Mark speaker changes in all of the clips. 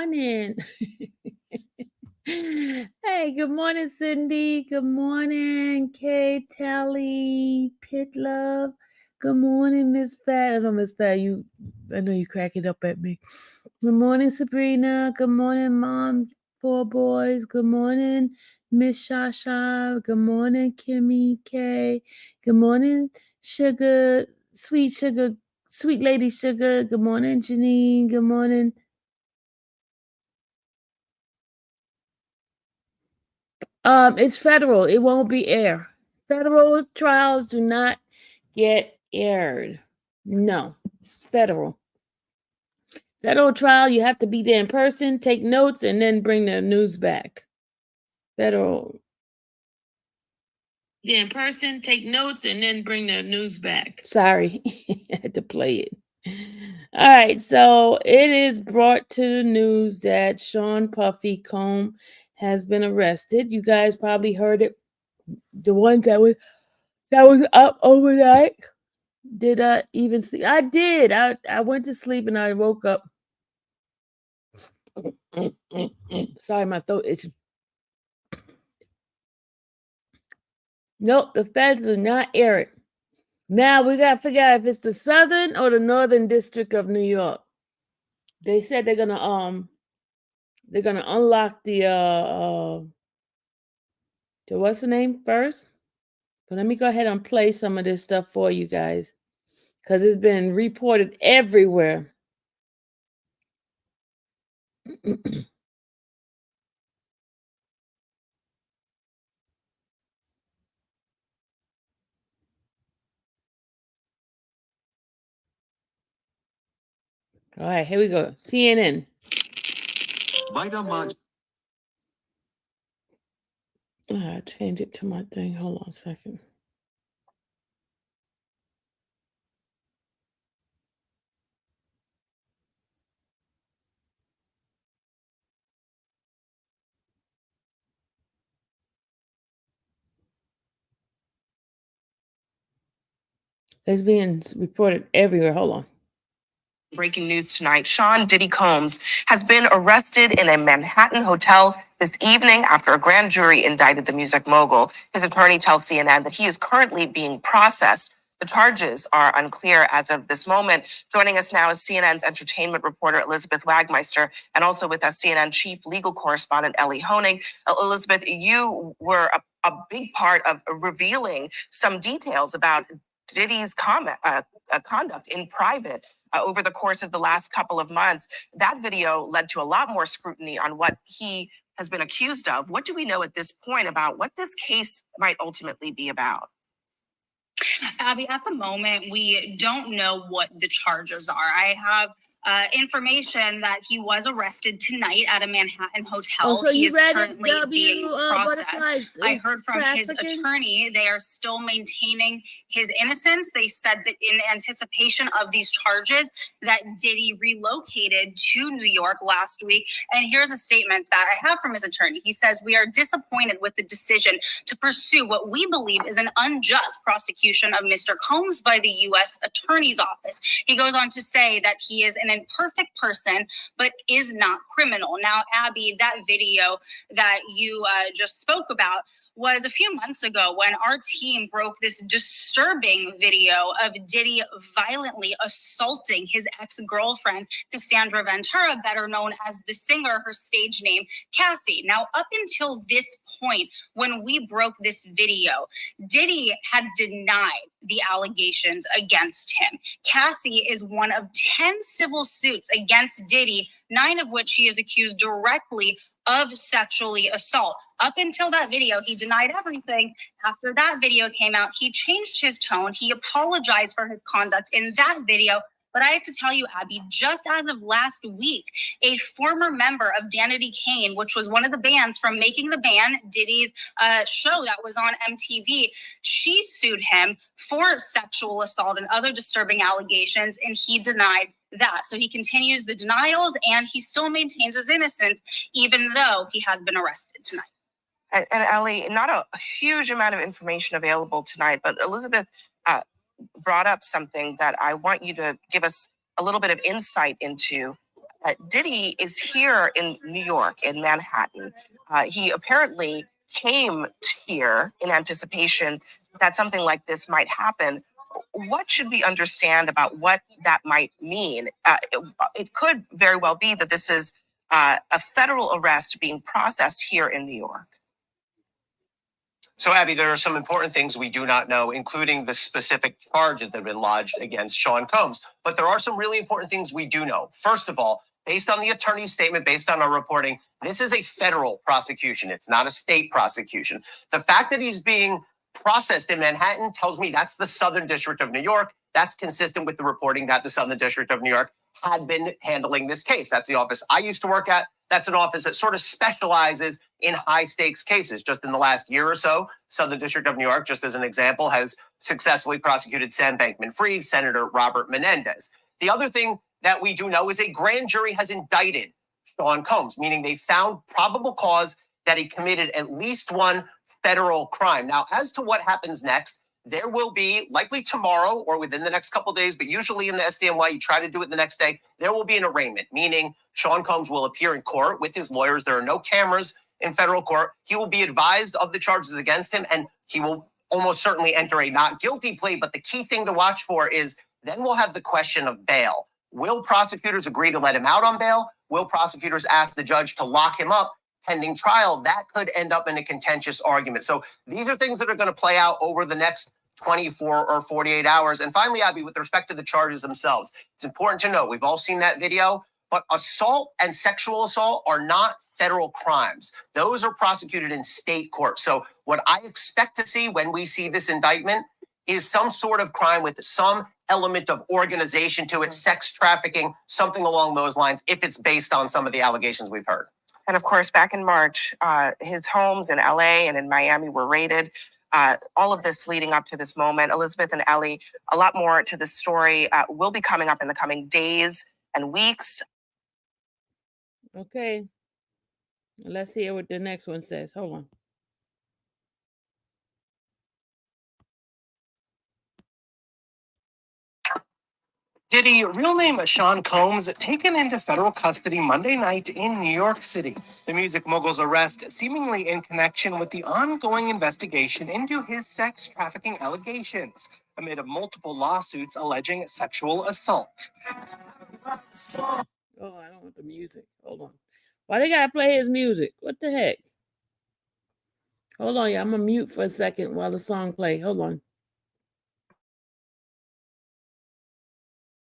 Speaker 1: morning. Hey, good morning, Cindy. Good morning, Kay, Tally, Pit Love. Good morning, Miss Fat. I know, Miss Fat, I know you cracking up at me. Good morning, Sabrina. Good morning, Mom. Four boys. Good morning, Miss Shasha. Good morning, Kimmy K. Good morning, Sweet Lady Sugar. Good morning, Janine. Good morning. It's federal. It won't be air. Federal trials do not get aired. No, it's federal. Federal trial, you have to be there in person, take notes, and then bring the news back. Federal. Yeah, in person, take notes, and then bring the news back. Sorry, I had to play it. All right, so it is brought to the news that Sean Puffy Combs has been arrested. You guys probably heard it. The ones that was up overnight. Did I even sleep? I did. I went to sleep and I woke up. Sorry, my throat itching. Nope, the feds do not air it. Now we gotta figure out if it's the Southern or the Northern District of New York. They said they're gonna unlock the what's the name first. But let me go ahead and play some of this stuff for you guys, because it's been reported everywhere. All right, here we go. CNN. I change it to my thing. Hold on a second. It's being reported everywhere. Hold on.
Speaker 2: Breaking news tonight, Sean Diddy Combs has been arrested in a Manhattan hotel this evening after a grand jury indicted the music mogul. His attorney tells CNN that he is currently being processed. The charges are unclear as of this moment. Joining us now is CNN's entertainment reporter Elizabeth Wagmeister, and also with us CNN chief legal correspondent Ellie Honig. Elizabeth, you were a big part of revealing some details about Diddy's conduct in private over the course of the last couple of months. That video led to a lot more scrutiny on what he has been accused of. What do we know at this point about what this case might ultimately be about?
Speaker 3: Abby, at the moment, we don't know what the charges are. I have information that he was arrested tonight at a Manhattan hotel.
Speaker 1: So
Speaker 3: he is currently being processed. I heard from his attorney, they are still maintaining his innocence. They said that in anticipation of these charges, that Diddy relocated to New York last week. And here's a statement that I have from his attorney. He says, "We are disappointed with the decision to pursue what we believe is an unjust prosecution of Mr. Combs by the U.S. Attorney's Office." He goes on to say that he is an imperfect person, but is not criminal. Now, Abby, that video that you just spoke about was a few months ago when our team broke this disturbing video of Diddy violently assaulting his ex-girlfriend, Cassandra Ventura, better known as the singer, her stage name, Cassie. Now, up until this point, when we broke this video, Diddy had denied the allegations against him. Cassie is one of 10 civil suits against Diddy, 9 of which he is accused directly of sexually assault. Up until that video, he denied everything. After that video came out, he changed his tone. He apologized for his conduct in that video. But I have to tell you, Abby, just as of last week, a former member of Danity Kane, which was one of the bands from Making the Band, Diddy's show that was on MTV, she sued him for sexual assault and other disturbing allegations, and he denied that. So he continues the denials, and he still maintains his innocence, even though he has been arrested tonight.
Speaker 2: And Ellie, not a huge amount of information available tonight, but Elizabeth brought up something that I want you to give us a little bit of insight into. Diddy is here in New York, in Manhattan. He apparently came here in anticipation that something like this might happen. What should we understand about what that might mean? It could very well be that this is a federal arrest being processed here in New York.
Speaker 4: So, Abby, there are some important things we do not know, including the specific charges that have been lodged against Sean Combs. But there are some really important things we do know. First of all, based on the attorney's statement, based on our reporting, this is a federal prosecution. It's not a state prosecution. The fact that he's being processed in Manhattan tells me that's the Southern District of New York. That's consistent with the reporting that the Southern District of New York had been handling this case. That's the office I used to work at. That's an office that sort of specializes in high stakes cases. Just in the last year or so, Southern District of New York, just as an example, has successfully prosecuted Sam Bankman-Fried, Senator Robert Menendez. The other thing that we do know is a grand jury has indicted Sean Combs, meaning they found probable cause that he committed at least one federal crime. Now, as to what happens next, there will be, likely tomorrow or within the next couple of days, but usually in the SDNY, you try to do it the next day, there will be an arraignment, meaning Sean Combs will appear in court with his lawyers. There are no cameras in federal court. He will be advised of the charges against him, and he will almost certainly enter a not guilty plea. But the key thing to watch for is then we'll have the question of bail. Will prosecutors agree to let him out on bail? Will prosecutors ask the judge to lock him up pending trial? That could end up in a contentious argument. So these are things that are going to play out over the next 24 or 48 hours. And finally, Abby, with respect to the charges themselves, it's important to note, we've all seen that video, but assault and sexual assault are not federal crimes. Those are prosecuted in state court. So what I expect to see when we see this indictment is some sort of crime with some element of organization to it, sex trafficking, something along those lines, if it's based on some of the allegations we've heard.
Speaker 2: And of course, back in March, his homes in LA and in Miami were raided. All of this leading up to this moment. Elizabeth and Ellie, a lot more to this story will be coming up in the coming days and weeks.
Speaker 1: Okay. Let's hear what the next one says. Hold on.
Speaker 4: Diddy, real name Sean Combs, taken into federal custody Monday night in New York City. The music mogul's arrest seemingly in connection with the ongoing investigation into his sex trafficking allegations amid multiple lawsuits alleging sexual assault.
Speaker 1: Oh, I don't want the music. Hold on. Why they gotta play his music? What the heck? Hold on, yeah. I'm gonna mute for a second while the song play. Hold on.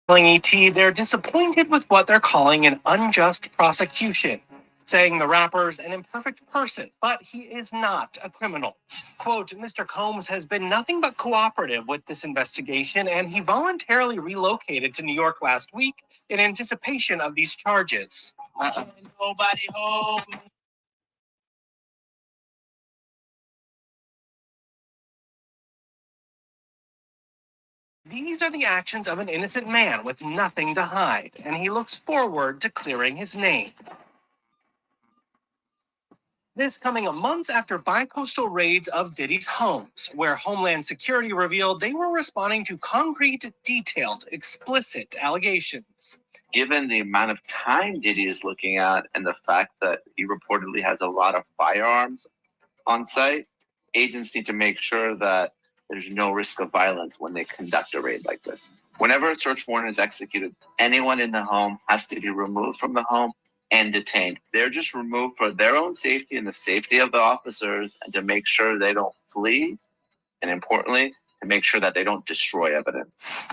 Speaker 4: Telling ET they're disappointed with what they're calling an unjust prosecution, saying the rapper's an imperfect person, but he is not a criminal. Quote, Mr. Combs has been nothing but cooperative with this investigation, and he voluntarily relocated to New York last week in anticipation of these charges. Nobody home. These are the actions of an innocent man with nothing to hide, and he looks forward to clearing his name. This coming a month after bi-coastal raids of Diddy's homes, where Homeland Security revealed they were responding to concrete, detailed, explicit allegations.
Speaker 5: Given the amount of time Diddy is looking at and the fact that he reportedly has a lot of firearms on site, agents need to make sure that there's no risk of violence when they conduct a raid like this. Whenever a search warrant is executed, anyone in the home has to be removed from the home and detained. They're just removed for their own safety and the safety of the officers, and to make sure they don't flee, and importantly, to make sure that they don't destroy evidence.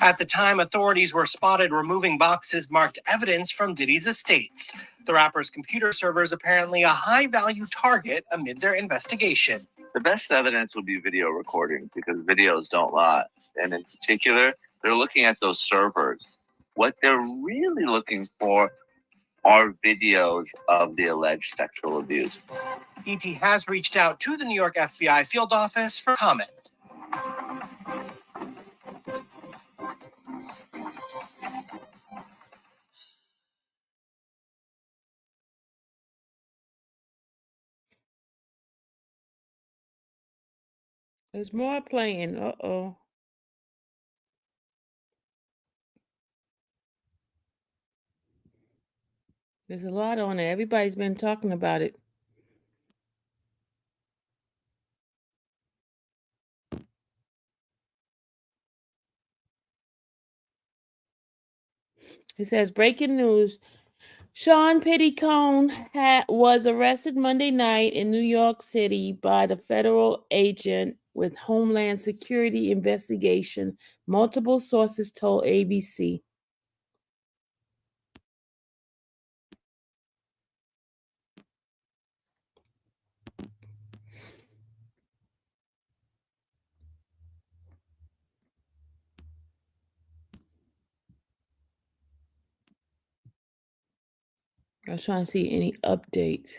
Speaker 4: At the time, authorities were spotted removing boxes marked evidence from Diddy's estates. The rapper's computer server is apparently a high-value target amid their investigation.
Speaker 5: The best evidence will be video recordings because videos don't lie. And in particular, they're looking at those servers. What they're really looking for are videos of the alleged sexual abuse.
Speaker 4: ET has reached out to the New York FBI field office for comment.
Speaker 1: There's more playing. Uh-oh. There's a lot on it. Everybody's been talking about it. It says breaking news. Sean Puffy Combs was arrested Monday night in New York City by the federal agent with Homeland Security investigation, multiple sources told ABC. I was trying to see any updates.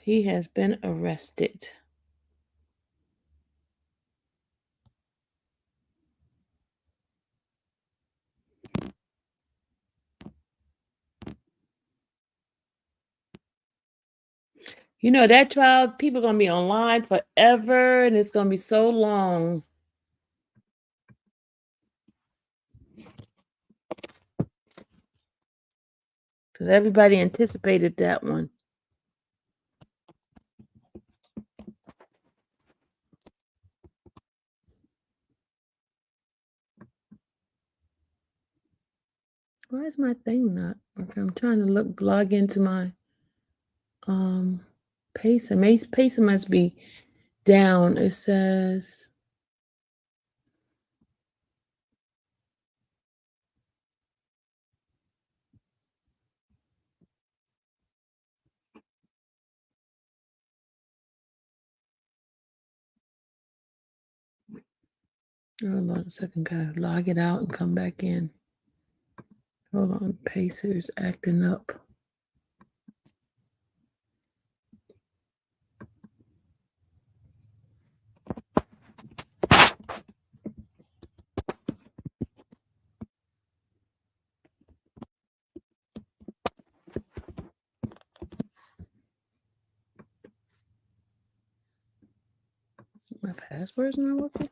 Speaker 1: He has been arrested. You know, that trial, people are going to be online forever, and it's going to be so long. Because everybody anticipated that one. Why is my thing not working? I'm trying to log into my Pacer. Pacer must be down. It says hold on a second, gotta log it out and come back in. Hold on, Pacer's acting up. My password's not working.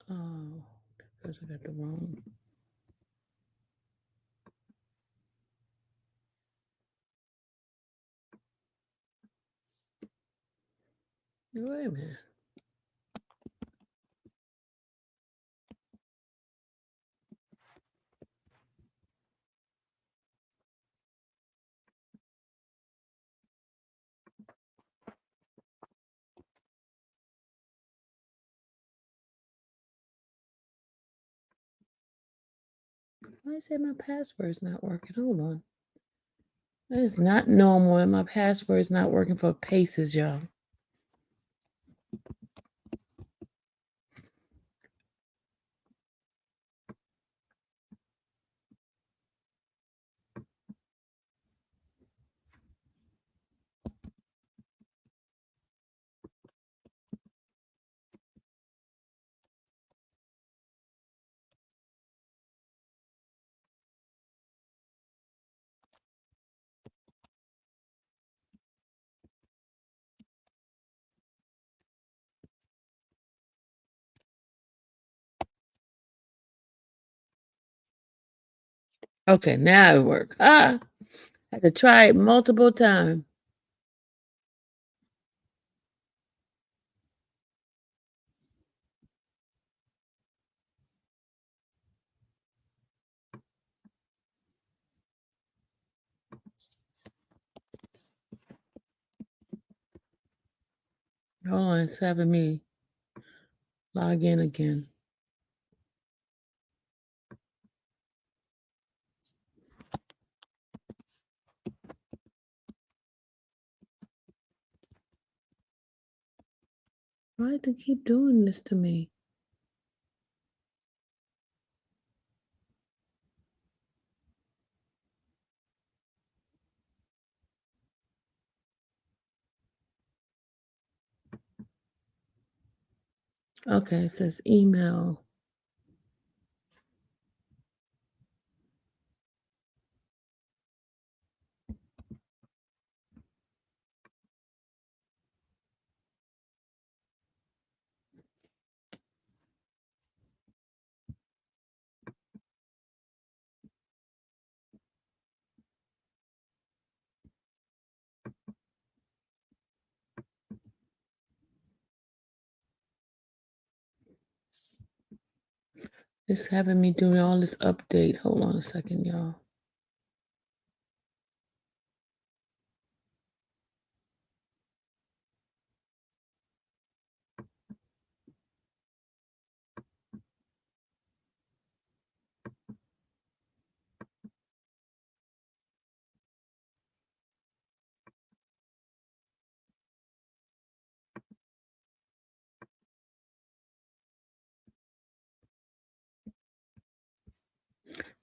Speaker 1: Oh, because I got the wrong. Wait a minute. Why is it my password's not working? Hold on. That is not normal, and my password's not working for Paces, y'all. Okay, now it worked. I had to try it multiple times. Hold on, it's having me log in again. Why do they keep doing this to me? Okay, it says email. It's having me doing all this update. Hold on a second, y'all.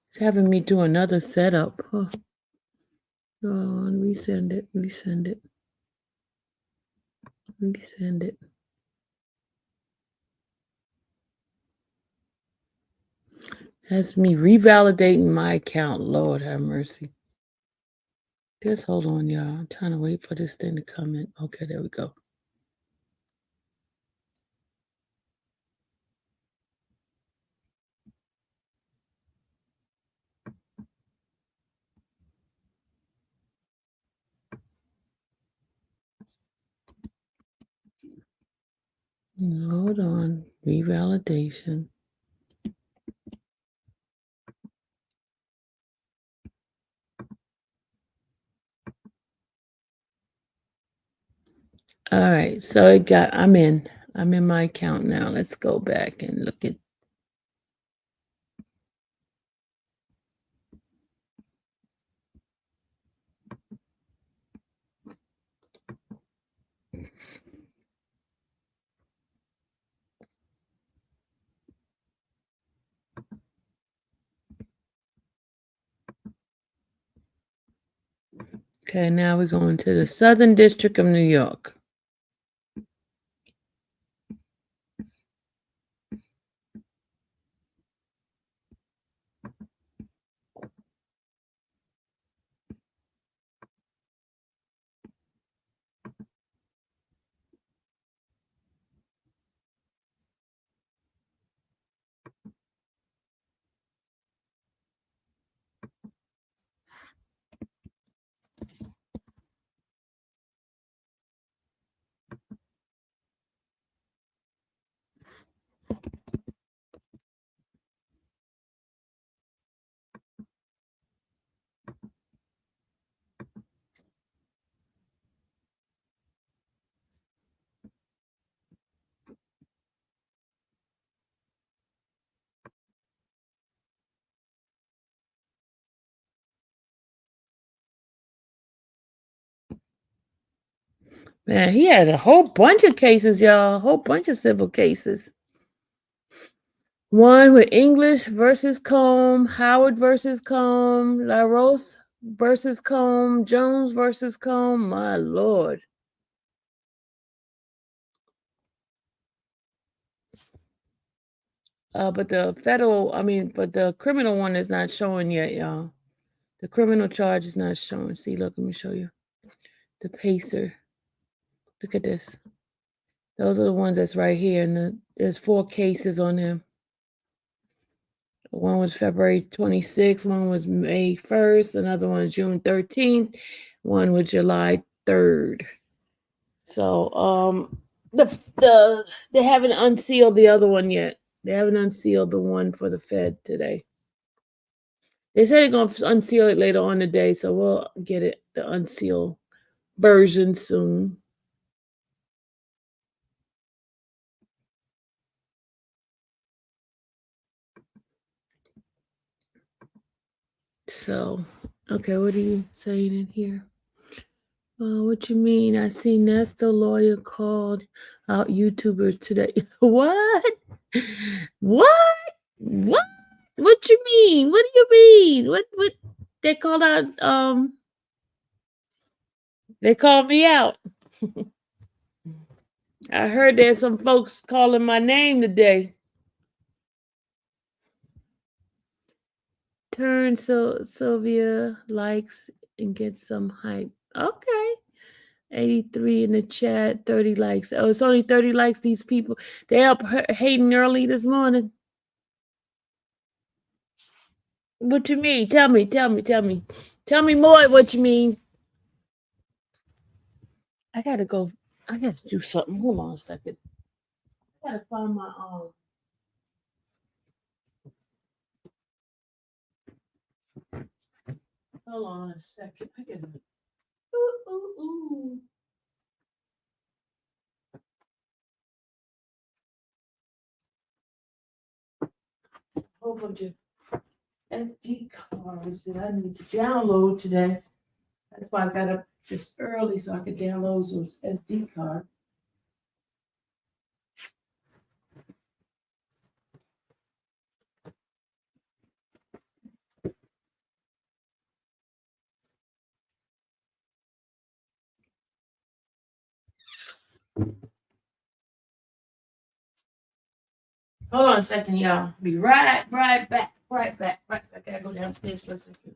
Speaker 1: It's having me do another setup. Huh. Hold on, resend it. Has me revalidating my account. Lord have mercy. Just hold on, y'all. I'm trying to wait for this thing to come in. Okay, there we go. Hold on. Revalidation. All right, so I'm in my account now. Let's go back and look at. Okay, now we're going to the Southern District of New York. Man, he had a whole bunch of cases, y'all. A whole bunch of civil cases. One with English versus Combe, Howard versus Combe, LaRose versus Combe, Jones versus Combe. My Lord. But the criminal one is not showing yet, y'all. The criminal charge is not showing. See, look, let me show you. The PACER. Look at this. Those are the ones that's right here. And there's 4 cases on them. One was February 26th. One was May 1st. Another one June 13th. One was July 3rd. So they haven't unsealed the other one yet. They haven't unsealed the one for the Fed today. They say they're going to unseal it later on today, so we'll get it, the unsealed version soon. So, okay, what are you saying in here? What you mean? I see Nesta lawyer called out YouTubers today. What? What? What? What you mean? What do you mean? What they called out they called me out. I heard there's some folks calling my name today. Turn so Sylvia likes and get some hype. Okay. 83 in the chat, 30 likes. Oh, it's only 30 likes. These people, they up hating early this morning. What you mean? Tell me. Tell me more what you mean. I gotta go. I gotta do something. Hold on a second. I gotta find my Hold on a second. I gotta. Ooh. Whole bunch of SD cards that I need to download today. That's why I got up this early so I could download those SD cards. Hold on a second, y'all. Be right back. I gotta go downstairs for a second.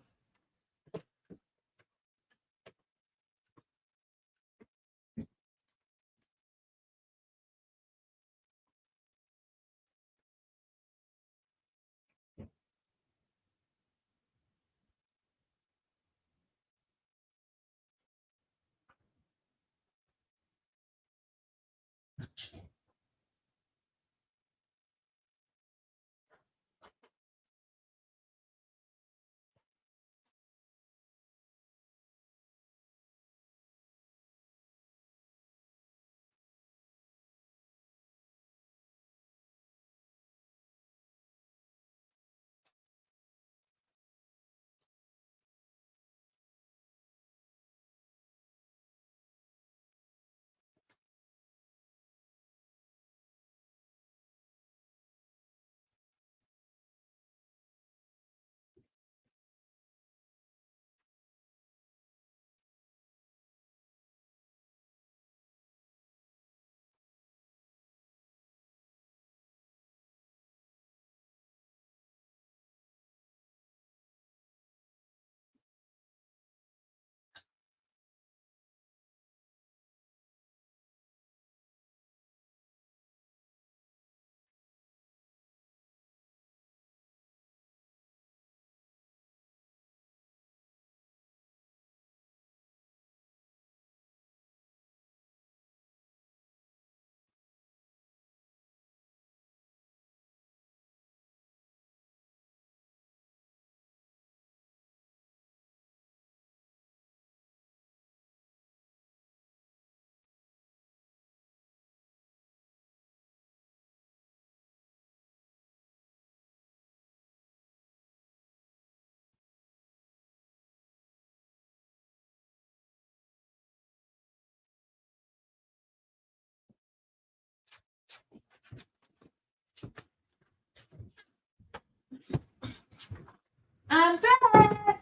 Speaker 1: I'm back.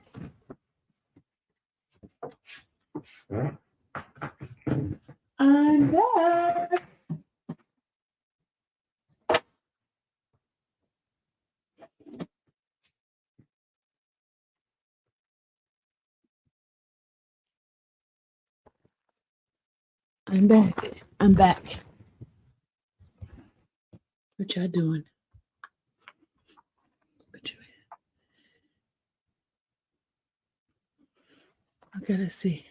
Speaker 1: I'm back. I'm back. What y'all doing? I gotta see.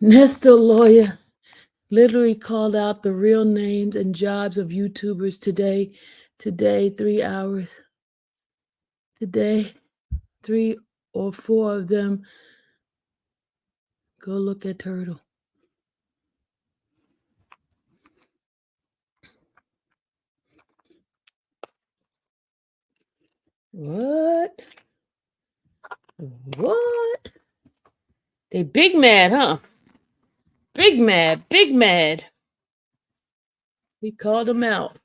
Speaker 1: Nestor lawyer literally called out the real names and jobs of YouTubers today. Today, 3 hours. Today, 3 or 4 of them. Go look at Turtle. What? They big mad, huh? Big mad. He called them out.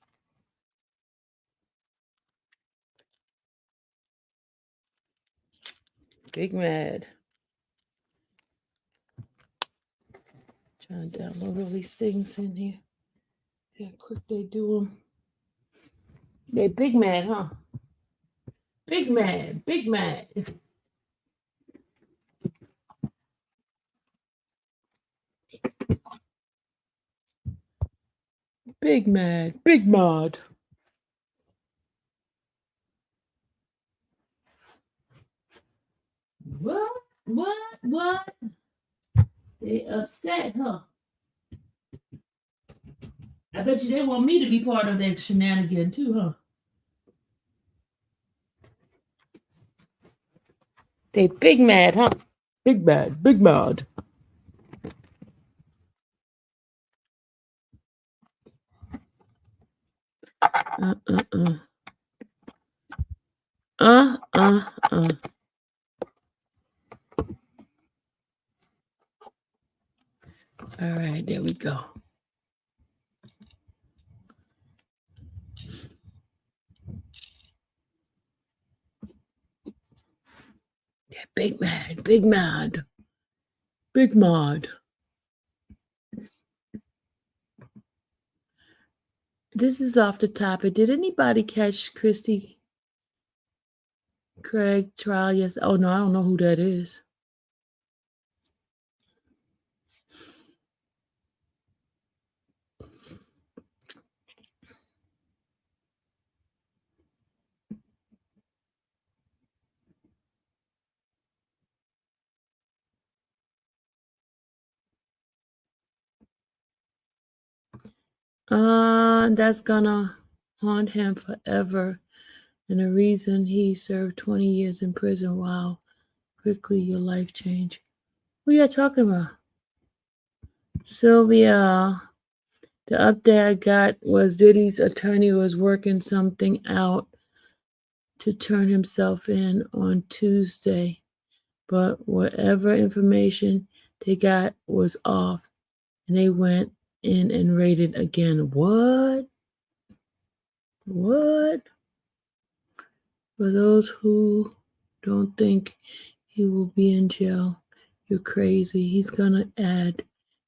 Speaker 1: Big mad. Trying to download all these things in here. See how quick they do them. They big mad, huh? Big mad, big mad. Big mad, big mod. What? They upset, huh? I bet you they want me to be part of that shenanigan too, huh? They big mad, huh? Big mad, big mad. All right, there we go. Yeah, big mad, big mad, big mod. This is off the topic. Did anybody catch Christy Craig trial? Yes. Oh no, I don't know who that is. That's gonna haunt him forever. And the reason he served 20 years in prison. Wow, quickly your life changed. Who you talking about? Sylvia. The update I got was Diddy's attorney was working something out to turn himself in on Tuesday. But whatever information they got was off. And they went in and raided again. What? For those who don't think he will be in jail, you're crazy. He's gonna add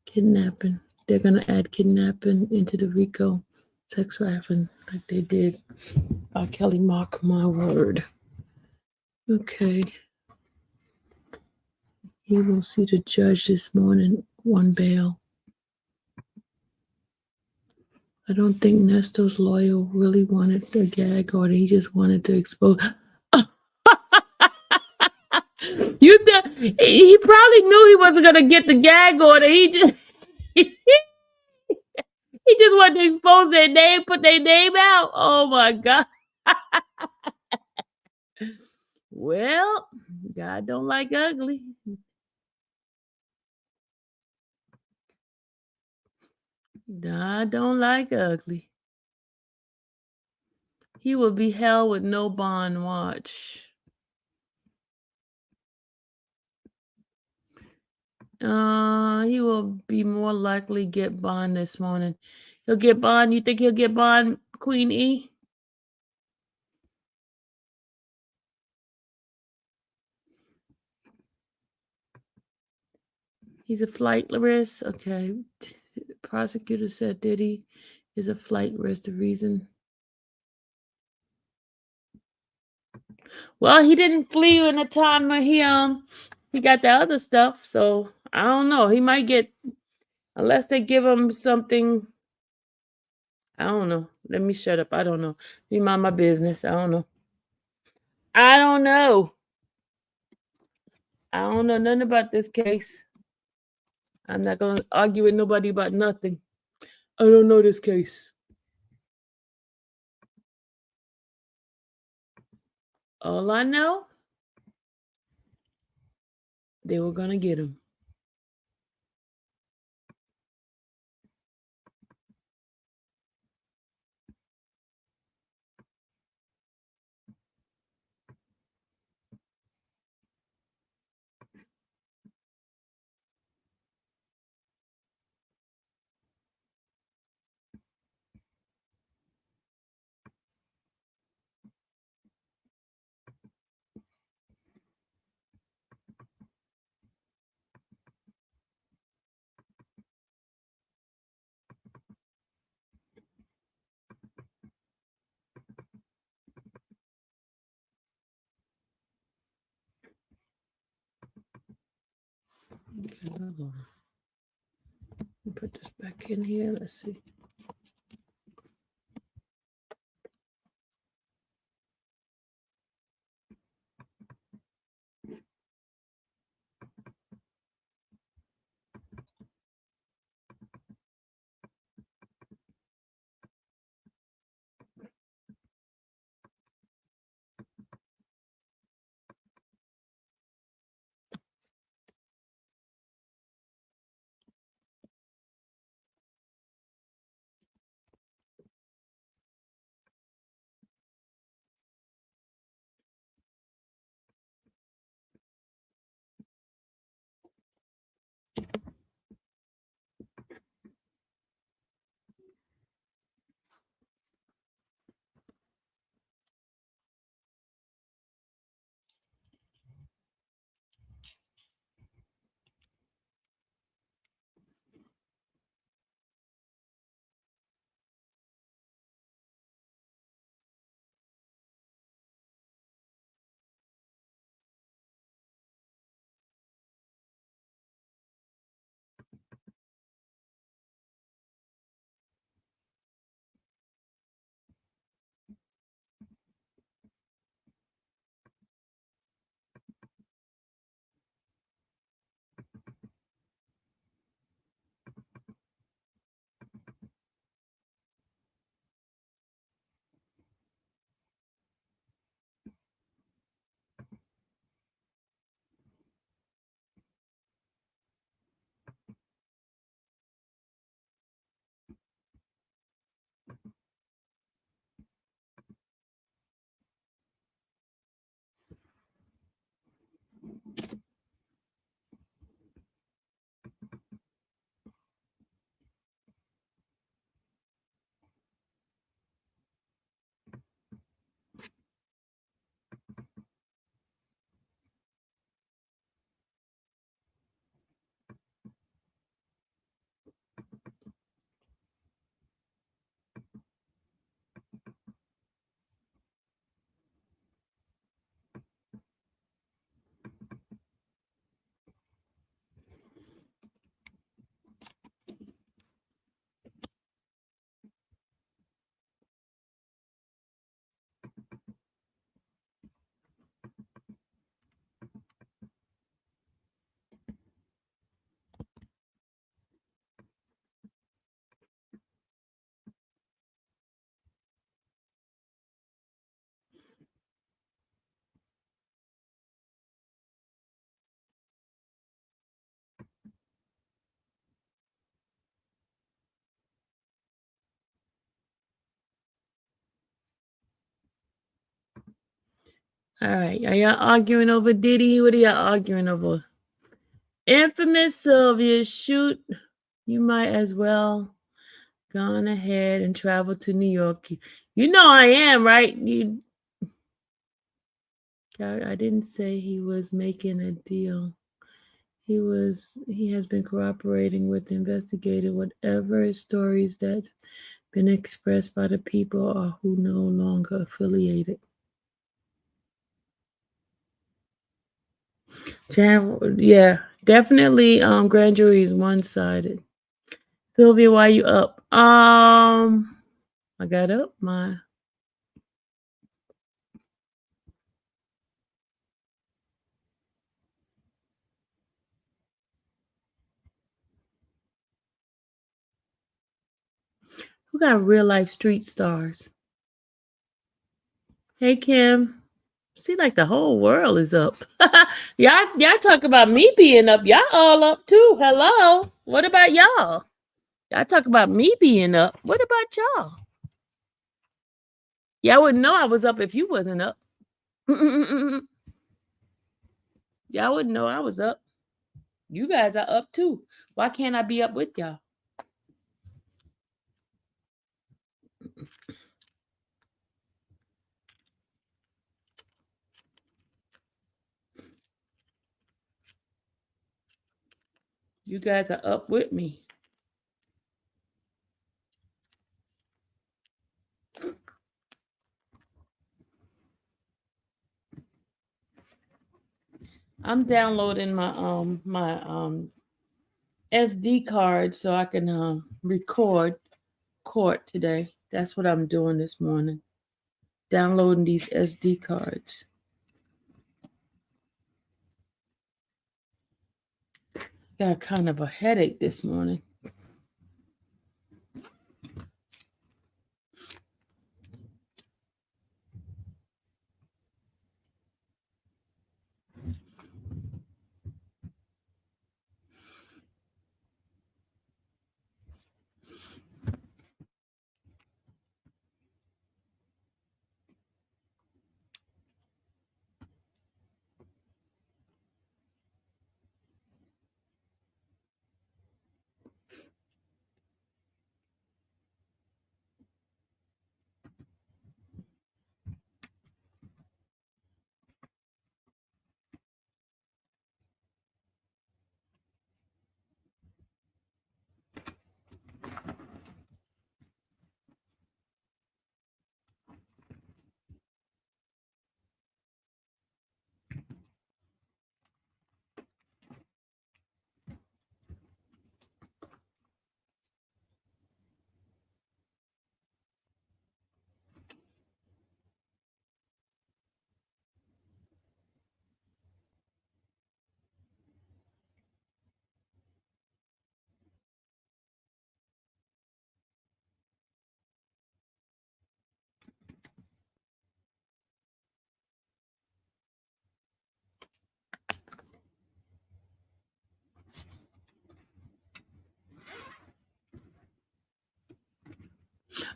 Speaker 1: kidnapping. They're gonna add kidnapping into the RICO sex trafficking like they did. Kelly, mark my word. Okay. You will see the judge this morning on bail. I don't think Nestor's lawyer really wanted the gag order. He just wanted to expose. He probably knew he wasn't gonna get the gag order. He just wanted to expose their name, put their name out. Oh my God. Well, God don't like ugly. God don't like ugly. He will be held with no bond. Watch. He will be more likely get bond this morning. He'll get bond. You think he'll get bond, Queen E? He's a flight risk. Okay. Prosecutor said Diddy is a flight risk. The reason. Well, he didn't flee in the time where he got the other stuff. So I don't know. He might get, unless they give him something. I don't know. Let me shut up. I don't know. Be mind my business. I don't know. I don't know nothing about this case. I'm not going to argue with nobody about nothing. I don't know this case. All I know, they were going to get him. Okay, hold on. Put this back in here. Let's see. All right. Are y'all arguing over Diddy? What are y'all arguing over? Infamous Sylvia, shoot. You might as well go on ahead and travel to New York. You know I am, right? I didn't say he was making a deal. He has been cooperating with the investigator, whatever stories that's been expressed by the people or who no longer affiliated. Yeah, definitely grand jury is one-sided. Sylvia, why you up? I got up who got real life street stars? Hey Kim. See, like the whole world is up. y'all talk about me being up. Y'all all up too. Hello. What about y'all? Y'all talk about me being up. What about y'all? Y'all wouldn't know I was up if you wasn't up. Y'all wouldn't know I was up. You guys are up too. Why can't I be up with y'all? You guys are up with me. I'm downloading my SD card so I can record court today. That's what I'm doing this morning. Downloading these SD cards. Got kind of a headache this morning.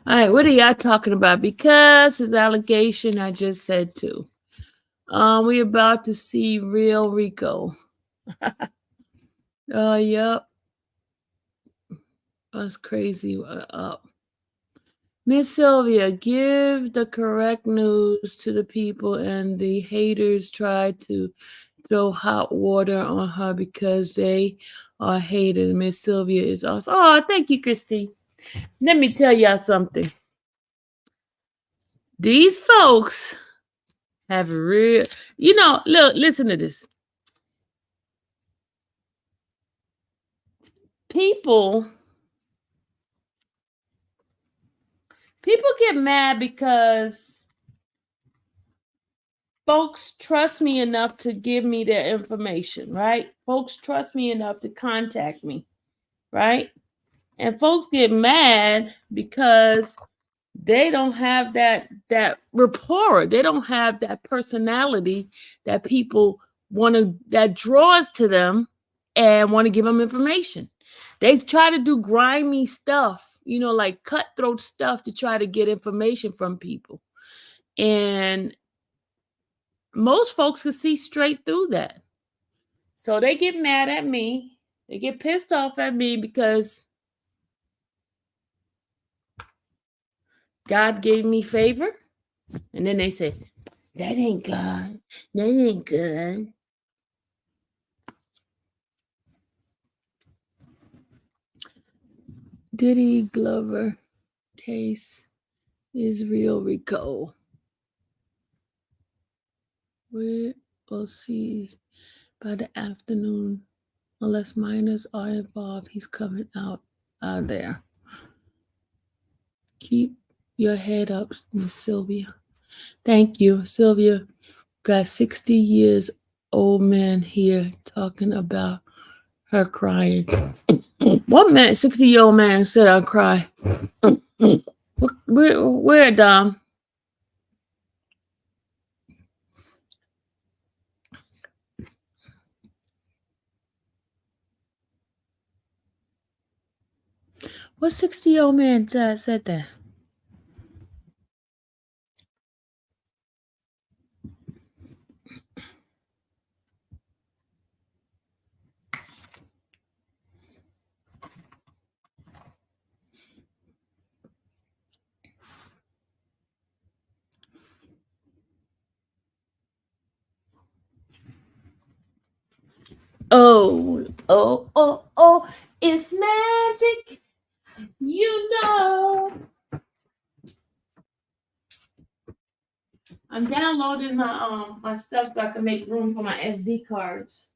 Speaker 1: All right, what are y'all talking about? Because his allegation, I just said too. We about to see real Rico. Yep. That's crazy. Miss Sylvia, give the correct news to the people, and the haters try to throw hot water on her because they are hated. Miss Sylvia is awesome. Oh, thank you, Christy. Let me tell y'all something. These folks have real, look, listen to this. People get mad because folks trust me enough to give me their information, right? Folks trust me enough to contact me, right? And folks get mad because they don't have that rapport. They don't have that personality that people that draws to them and want to give them information. They try to do grimy stuff, like cutthroat stuff to try to get information from people. And most folks can see straight through that. So they get mad at me. They get pissed off at me because God gave me favor. And then they say, that ain't God. That ain't good. Diddy Glover case is real Rico. We will see by the afternoon. Unless minors are involved, he's coming out there. Keep your head up, Miss Sylvia. Thank you, Sylvia. Got 60 years old man here talking about her crying. What man? 60-year-old man said I cry. Where, Dom? What 60-year-old man said that? Oh, it's magic. You know. I'm downloading my stuff so I can make room for my SD cards.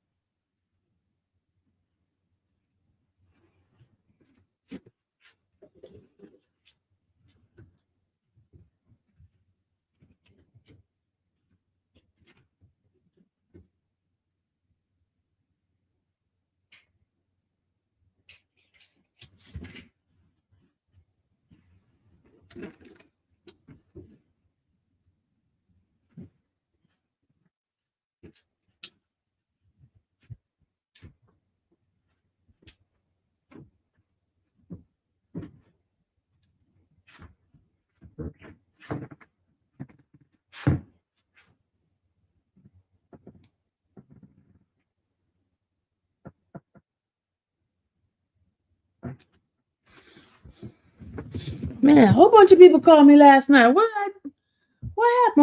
Speaker 1: Man, a whole bunch of people called me last night. What happened?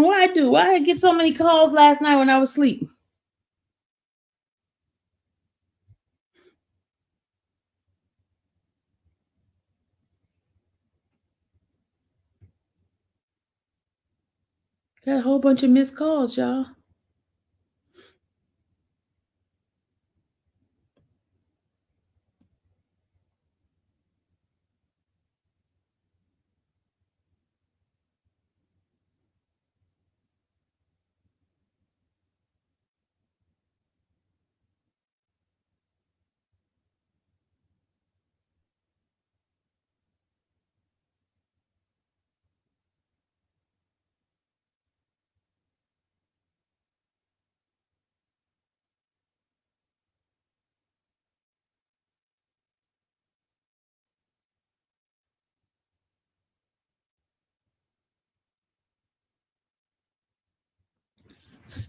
Speaker 1: What I do? Why I get so many calls last night when I was asleep? Got a whole bunch of missed calls, y'all.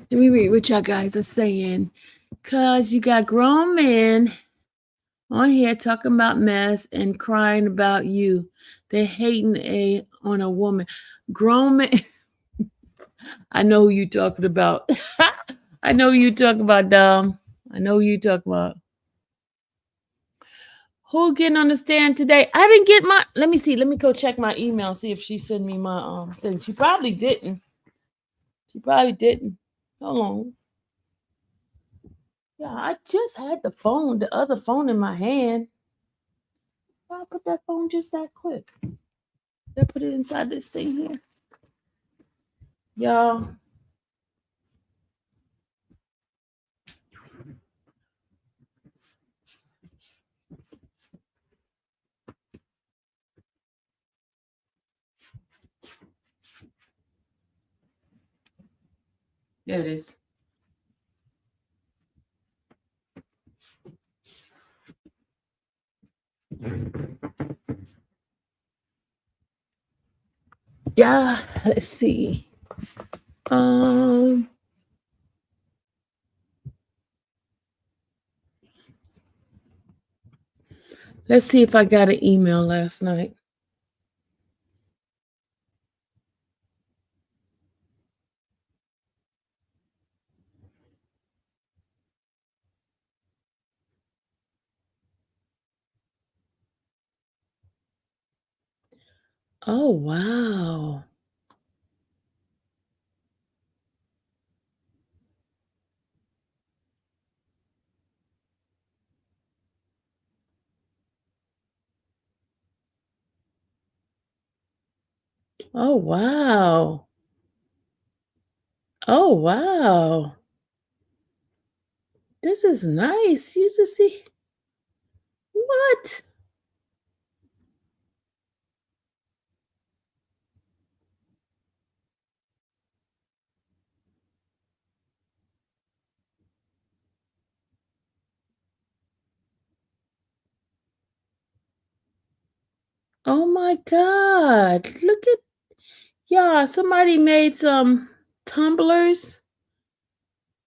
Speaker 1: Let me read what y'all guys are saying. Cause you got grown men on here talking about mess and crying about you. They're hating on a woman. Grown men. I know who you talking about. I know who you talking about, Dom. I know who you talking about. Who getting on the stand today? I didn't get my. Let me see. Let me go check my email. See if she sent me my thing. She probably didn't. Hold on. Yeah, I just had the other phone in my hand. Why I put that phone just that quick? I put it inside this thing here. Y'all. There it is. Yeah, let's see. Let's see if I got an email last night. Oh, wow. Oh, wow. Oh, wow. This is nice. You just see. What? Oh my God. Look at, yeah, somebody made some tumblers,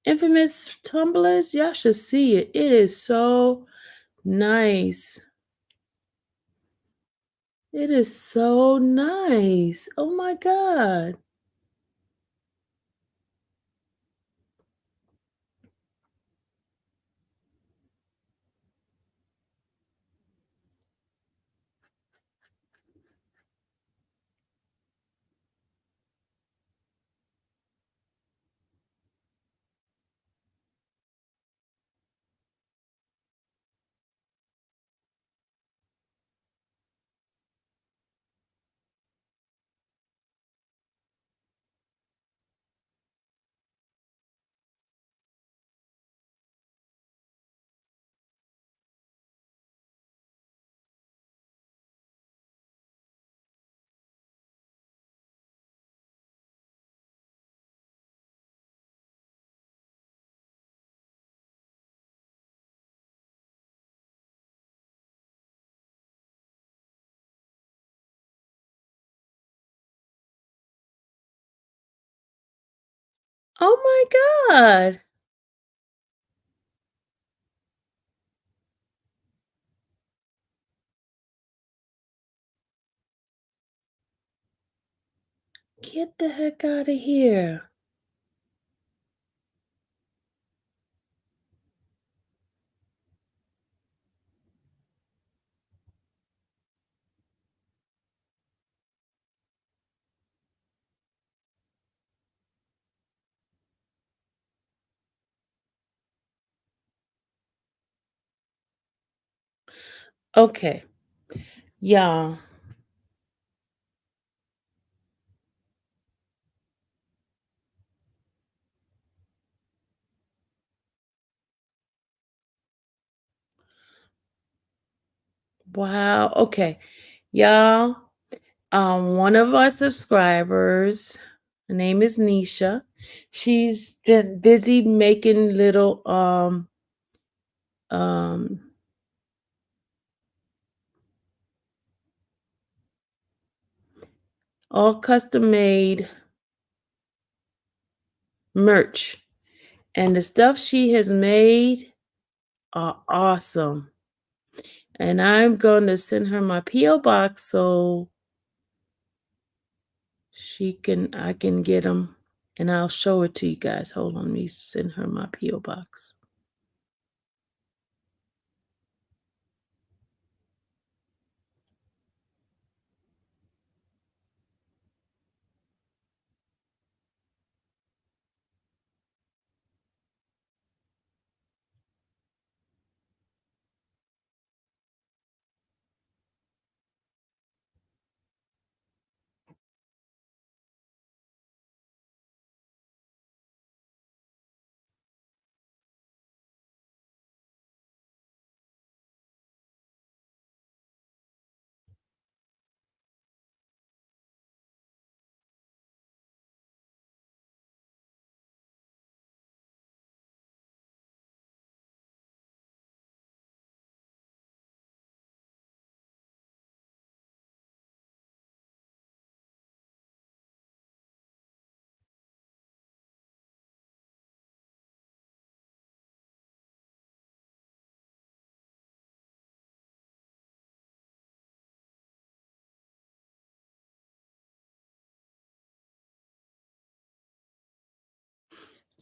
Speaker 1: infamous tumblers. Y'all should see it. It is so nice. It is so nice. Oh my God. Oh my God. Get the heck out of here. Okay. Y'all. Wow. Okay. Y'all, one of our subscribers, her name is Nisha. She's been busy making little um all custom made merch. And the stuff she has made are awesome. And I'm going to send her my PO box so I can get them, and I'll show it to you guys. Hold on, let me send her my PO box.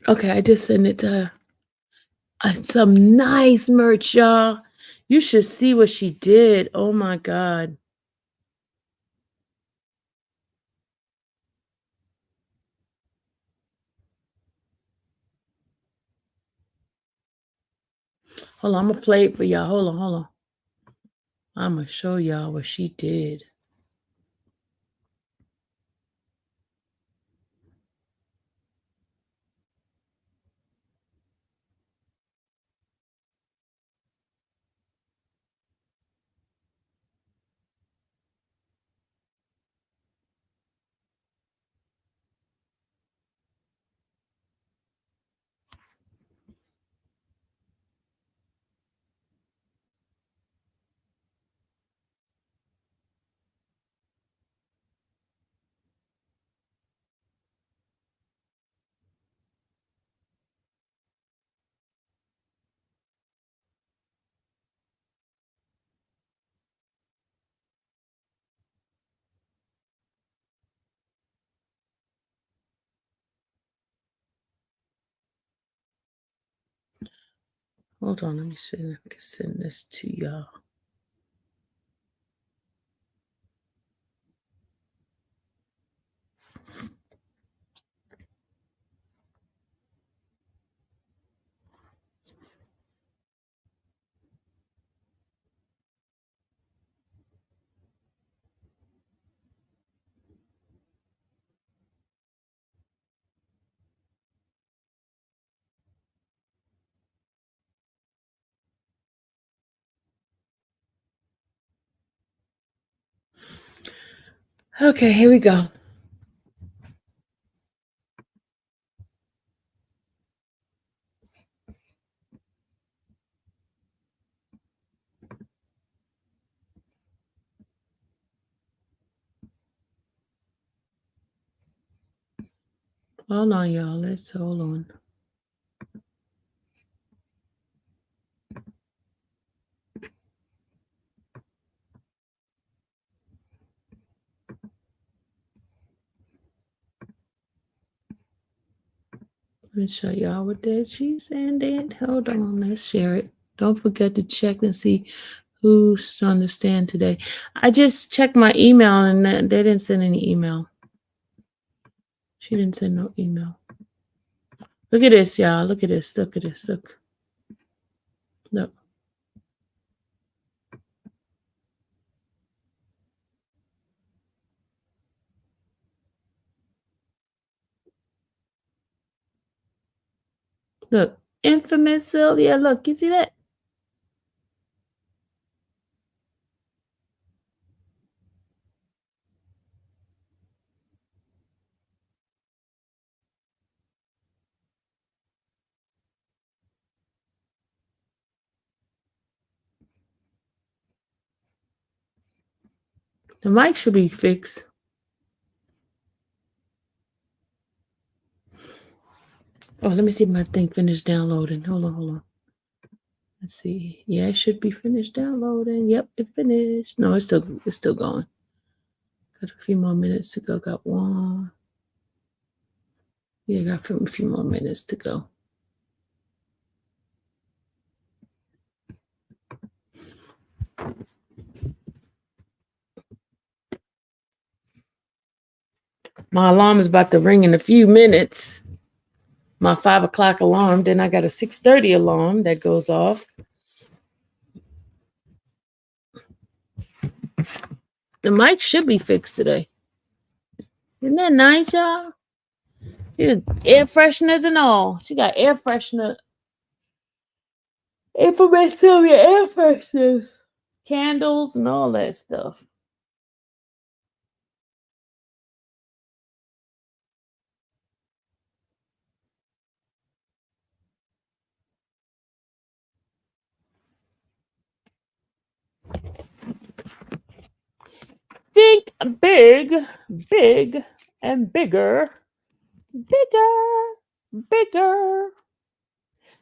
Speaker 1: Okay, I just sent it to her. Some nice merch, y'all. You should see what she did. Oh my God. Hold on, I'm gonna play it for y'all. Hold on. I'm gonna show y'all what she did. Hold on, let me see if I can send this to y'all. Okay, here we go. Hold on, y'all. Let's hold on. Let me show y'all what that she sent. Hold on, let's share it. Don't forget to check and see who's on the stand today. I just checked my email and they didn't send any email. She didn't send no email. Look at this, y'all. Look at this. Look at this. Look. Look. Look. Infamous Sylvia. Look, you see that? The mic should be fixed. Oh, let me see if my thing finished downloading. Hold on. Let's see. Yeah, it should be finished downloading. Yep, it finished. No, it's still going. Got a few more minutes to go. Got one. Yeah, got a few more minutes to go. My alarm is about to ring in a few minutes. My 5 o'clock alarm. Then I got a 6:30 alarm that goes off. The mic should be fixed today. Isn't that nice, y'all? She air fresheners and all. She got air freshener. Infamous Sylvia air fresheners. Candles and all that stuff. Think big, big, and bigger. Bigger.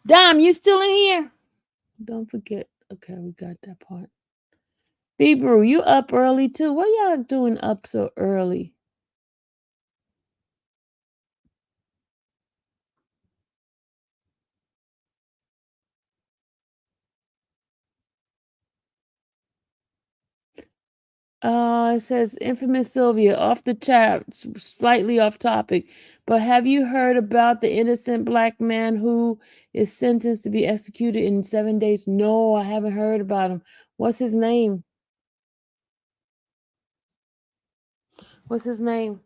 Speaker 1: Dom, you still in here? Don't forget. Okay, we got that part. B-Brew, you up early too. What y'all doing up so early? It says infamous Sylvia, off the chat, slightly off topic. But have you heard about the innocent black man who is sentenced to be executed in 7 days? No, I haven't heard about him. What's his name? What's his name?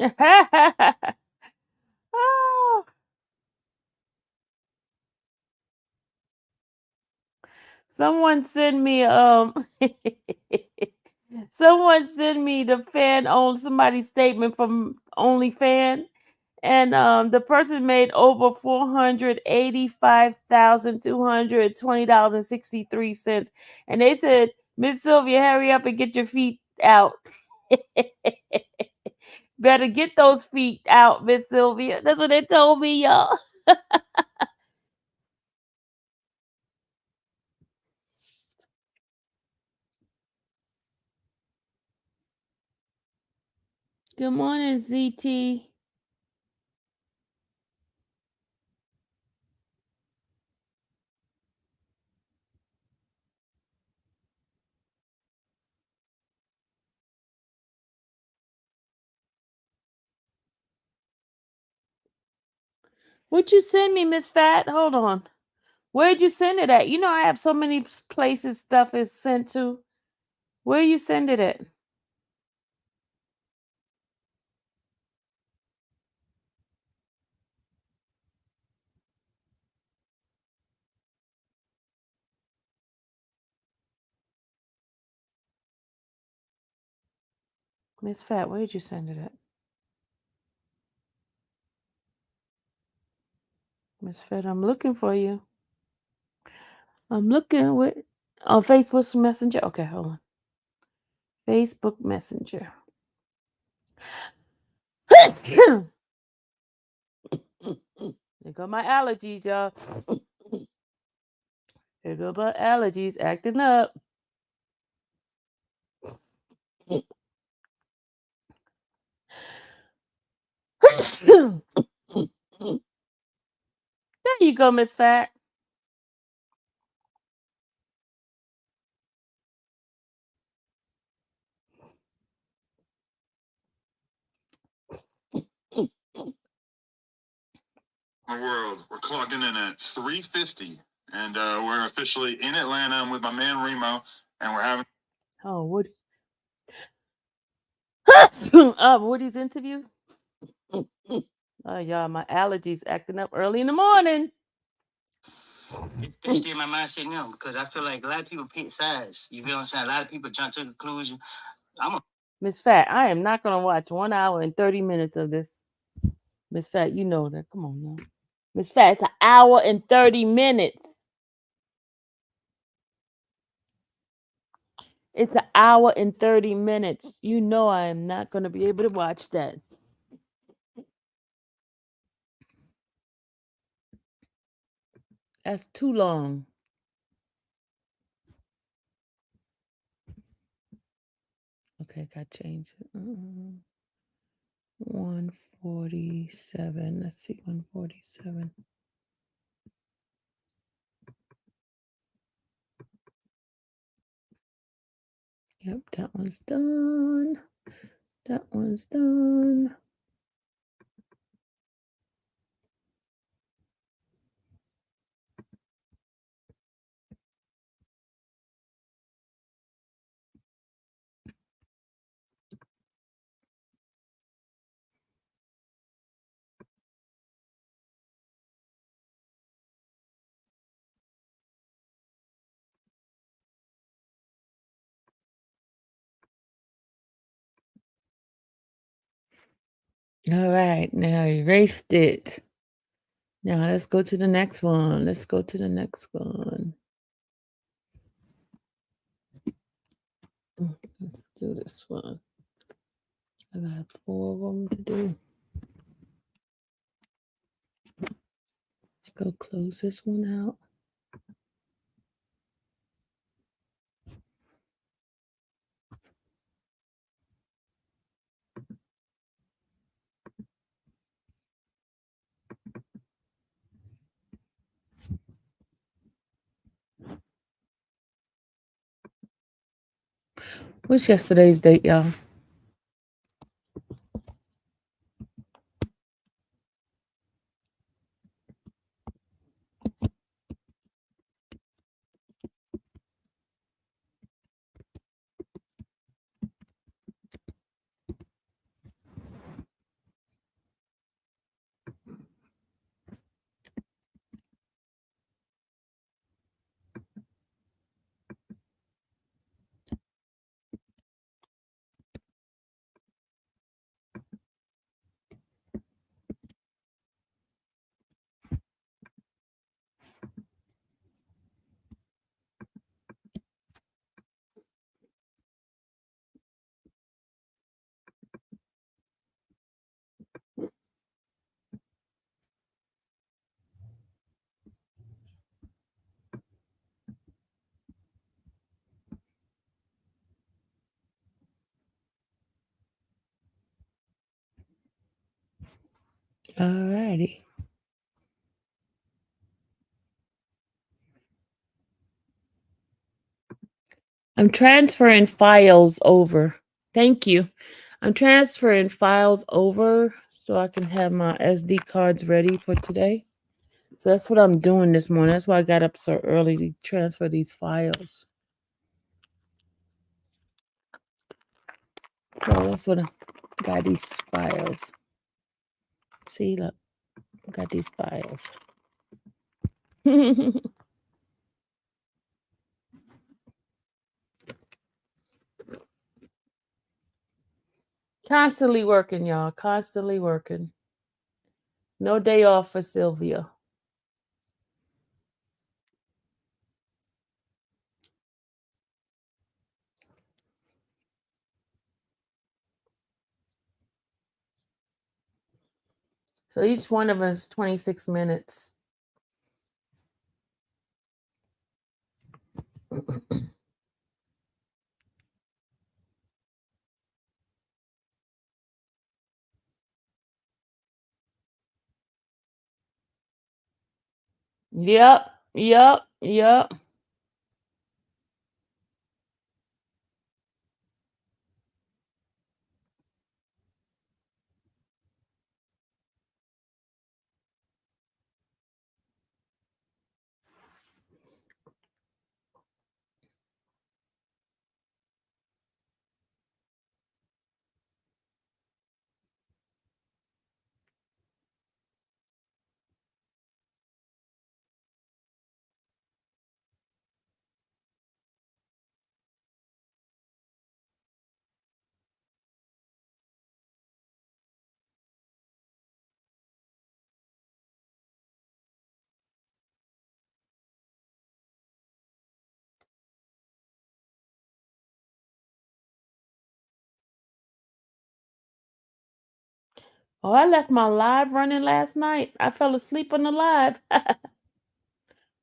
Speaker 1: Oh. Someone send me someone send me the fan on somebody's statement from OnlyFans, and the person made over $485,220.63, and they said, Miss Sylvia, hurry up and get your feet out. Better get those feet out, Miss Sylvia. That's what they told me, y'all. Good morning, ZT. What'd you send me, Miss Fat? Hold on. Where'd you send it at? You know I have so many places stuff is sent to. Where you send it at? Miss Fat, where'd you send it at? Miss Fat, I'm looking for you. I'm looking with on Facebook Messenger. Okay, hold on. Facebook Messenger. There go my allergies, y'all. There go my allergies acting up. There you go, Miss Fat.
Speaker 6: World, we're clocking in at 3:50, and we're officially in Atlanta. I'm with my man Remo, and we're having
Speaker 1: Woody. Woody's interview. Oh, y'all, my allergies acting up early in the morning.
Speaker 7: They stay in my mind saying no, because I feel like a lot of people pick sides. You feel what I'm saying? A lot of people jump to a conclusion.
Speaker 1: Miss Fat, I am not gonna watch 1 hour and 30 minutes of this. Miss Fat, you know that. Come on now. Miss Fat, it's 1 hour and 30 minutes. It's 1 hour and 30 minutes. You know I am not gonna be able to watch that. That's too long. Okay, got changed. 147. Let's see, 147. Yep, that one's done. That one's done. All right, now I erased it. Now let's go to the next one. Let's go to the next one. Let's do this one. I got 4 of them to do. Let's go close this one out. What's yesterday's date, y'all? All righty. I'm transferring files over. Thank you. I'm transferring files over so I can have my SD cards ready for today. So that's what I'm doing this morning. That's why I got up so early to transfer these files. So that's what I got, these files. See, look, I got these files. Constantly working, y'all. Constantly working. No day off for Sylvia. So each one of us 26 minutes. Yep. Oh, I left my live running last night. I fell asleep on the live.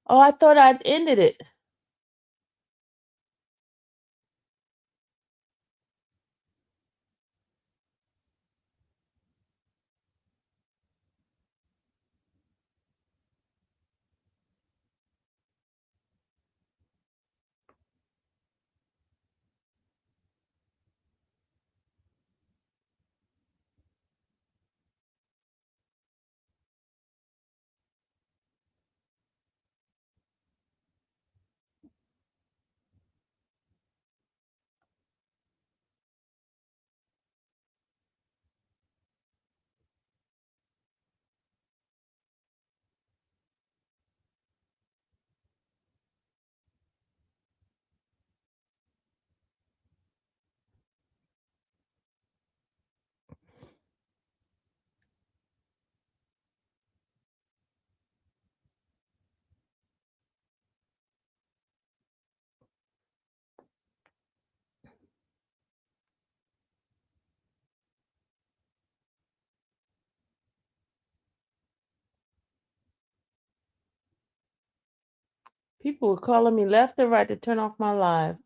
Speaker 1: Oh, I thought I'd ended it. People were calling me left and right to turn off my live.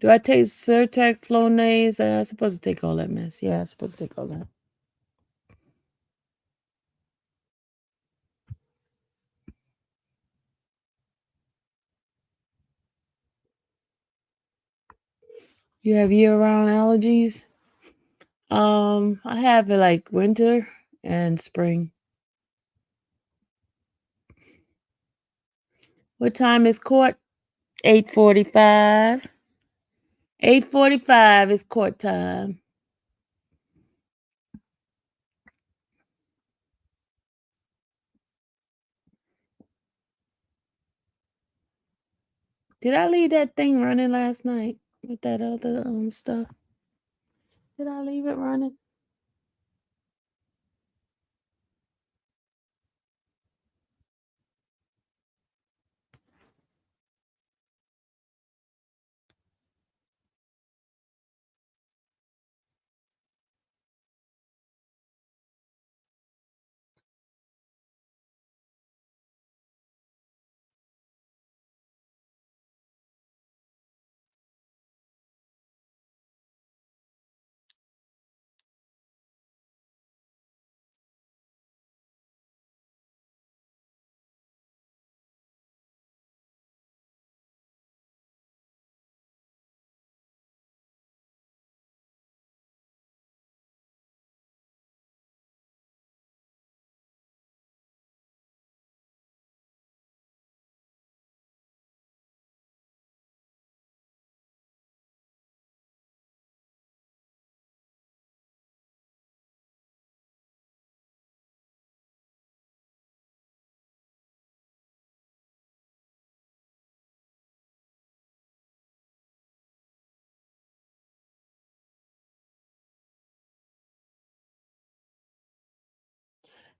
Speaker 1: Do I take Zyrtec, Flonase? I'm supposed to take all that mess. Yeah, I'm supposed to take all that. You have year-round allergies? I have it like winter and spring. What time is court? 8:45. 8:45 is court time. Did I leave that thing running last night with that other stuff? Did I leave it running?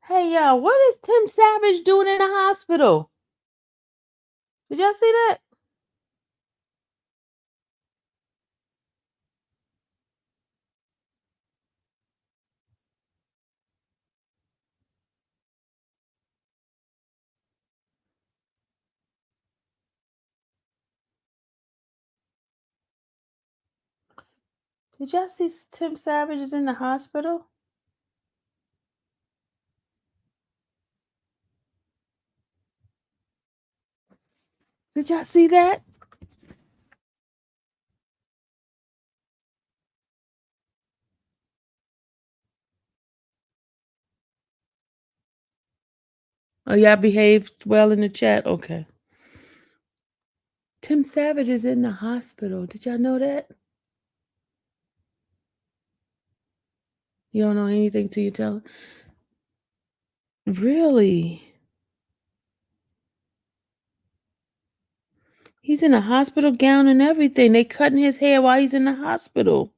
Speaker 1: Hey, y'all, what is Tim Savage doing in the hospital? Did y'all see that? Did y'all see Tim Savage is in the hospital? Did y'all see that? Oh, y'all behaved well in the chat? Okay. Tim Savage is in the hospital. Did y'all know that? You don't know anything till you tell? Really? He's in a hospital gown and everything. They cutting his hair while he's in the hospital.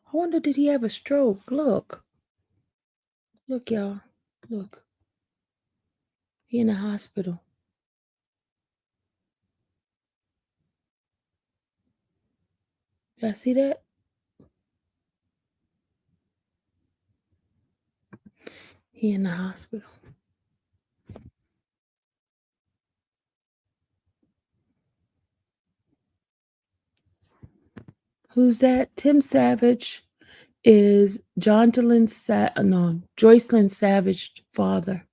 Speaker 1: I wonder, did he have a stroke? Look. Look, y'all. Look. He in the hospital. Y'all see that? He in the hospital. Who's that? Tim Savage is Jocelyn Savage's father.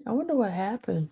Speaker 1: I wonder what happened.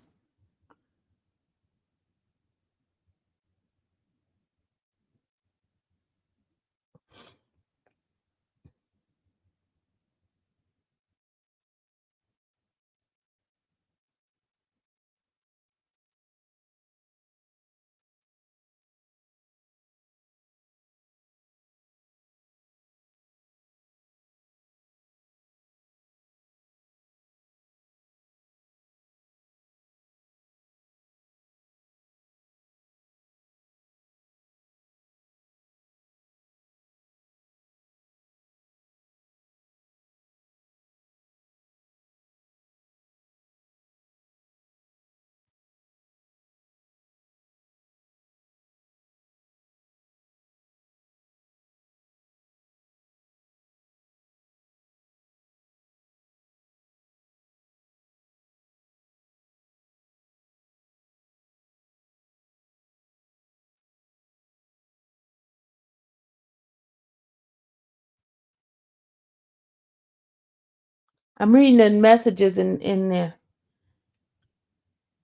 Speaker 1: I'm reading the messages in there.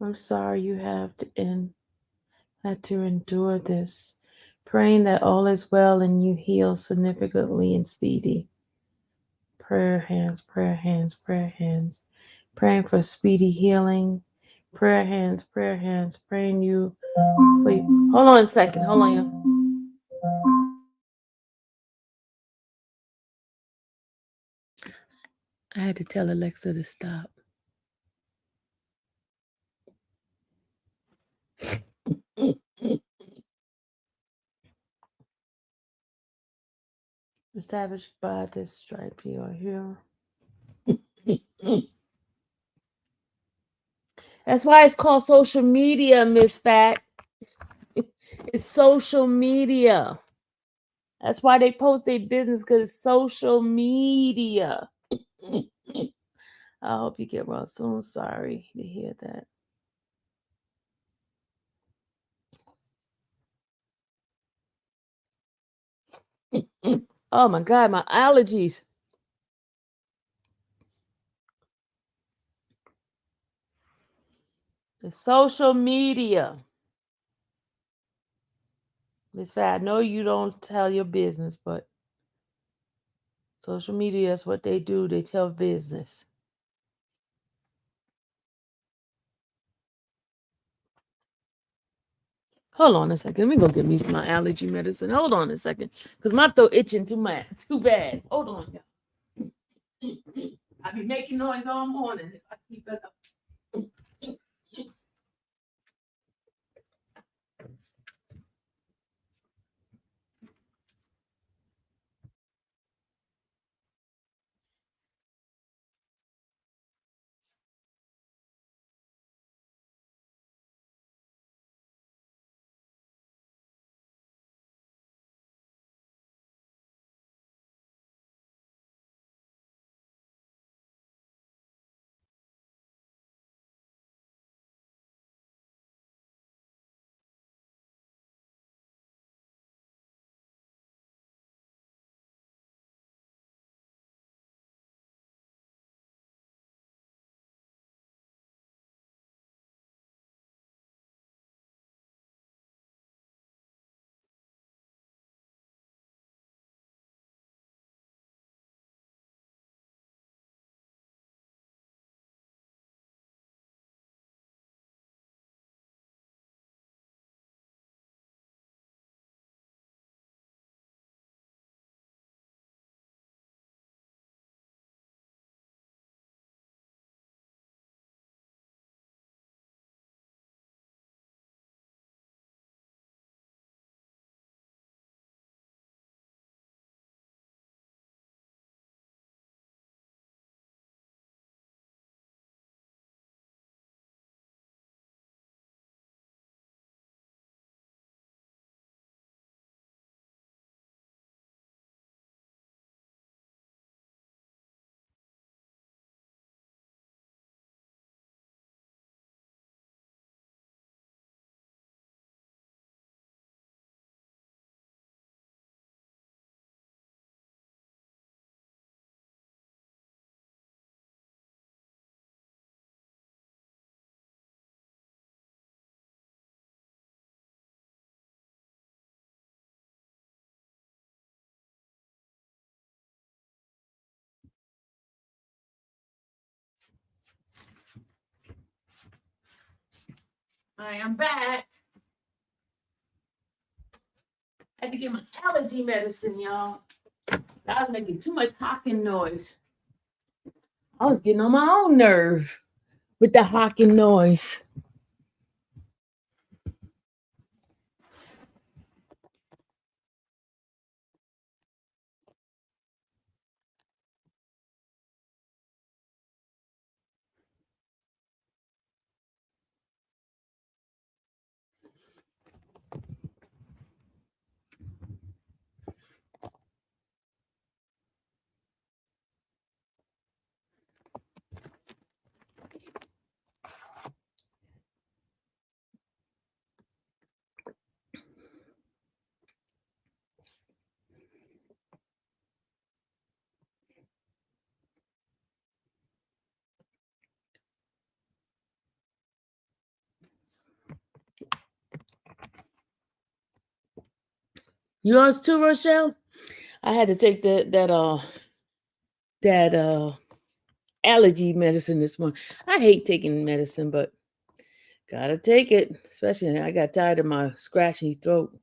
Speaker 1: I'm sorry you had to endure this. Praying that all is well and you heal significantly and speedy. Prayer hands, prayer hands, prayer hands. Praying for speedy healing. Prayer hands, praying you. Wait, hold on a second. Hold on, y'all. I had to tell Alexa to stop. The savage by this stripe you are here. That's why it's called social media, Miss Fat. It's social media. That's why they post their business, because it's social media. I hope you get well soon. Sorry to hear that. Oh my God, my allergies. The social media. Miss Fat, I know you don't tell your business, but Social media is what they do. They tell business. Hold on a second. Let me go get me my allergy medicine. Hold on a second. Because my throat itching too bad. Hold on, y'all. I be making noise all morning if I keep it up. All right, I'm back. I had to get my allergy medicine, y'all. I was making too much hawking noise. I was getting on my own nerve with the hawking noise. Yours too, Rochelle? I had to take that allergy medicine this morning. I hate taking medicine, but gotta take it. Especially I got tired of my scratchy throat.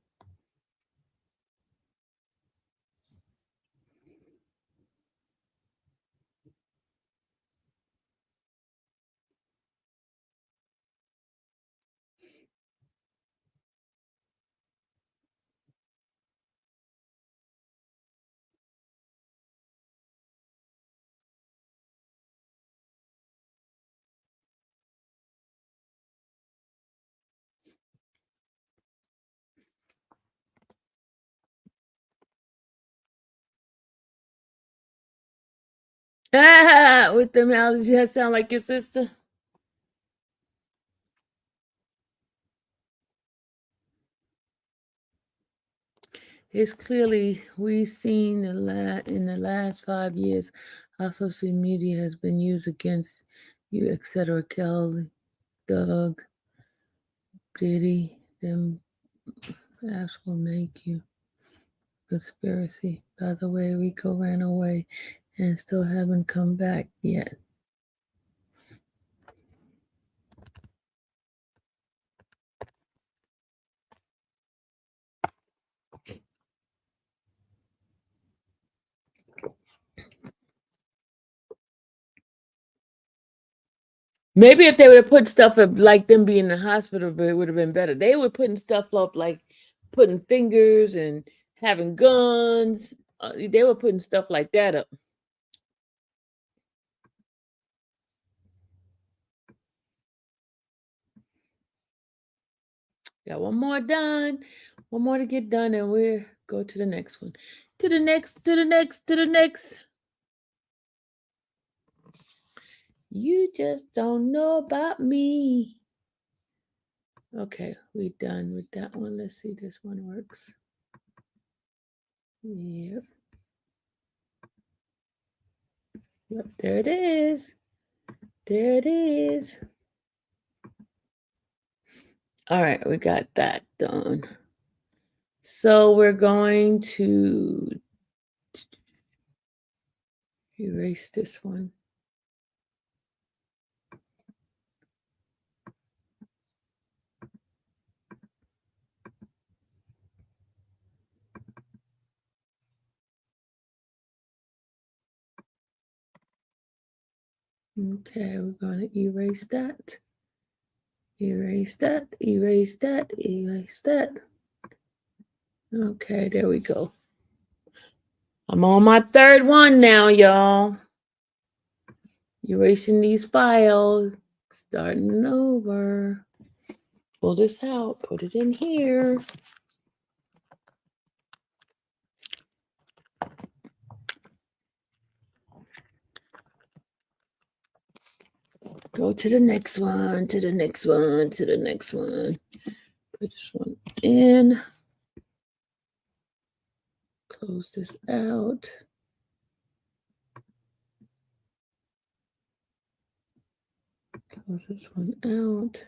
Speaker 1: With them allergies, I sound like your sister. It's clearly we've seen in the last 5 years how social media has been used against you, etc. Kelly, Doug, Diddy, them apps will make you conspiracy. By the way, Rico ran away and still haven't come back yet. Maybe if they would have put stuff up like them being in the hospital, it would have been better. They were putting stuff up like putting fingers and having guns. They were putting stuff like that up. Got one more done. One more to get done, and we'll go to the next one. To the next, to the next, to the next. You just don't know about me. Okay, we're done with that one. Let's see, this one works. Yep. Yep, there it is. There it is. All right, we got that done. So we're going to erase this one. Okay, we're going to erase that. Erase that, erase that, erase that. Okay, there we go. I'm on my third one now, y'all. Erasing these files, starting over. Pull this out, put it in here. Go to the next one, to the next one, to the next one. Put this one in. Close this out. Close this one out.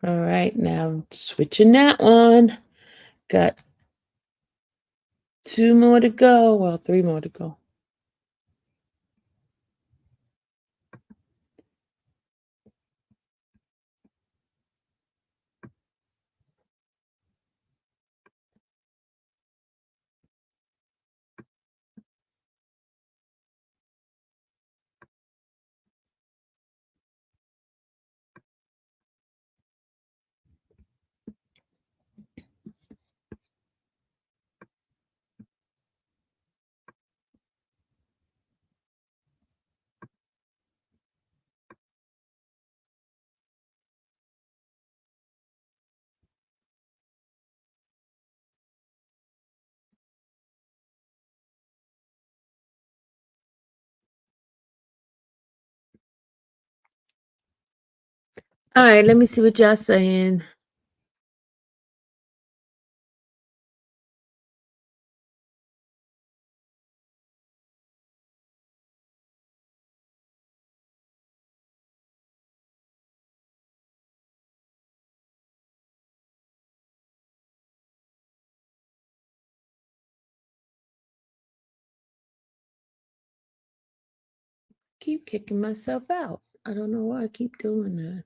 Speaker 1: All right, now switching that one. Got 2 more to go. Well, 3 more to go. All right, let me see what y'all saying. Keep kicking myself out. I don't know why I keep doing that.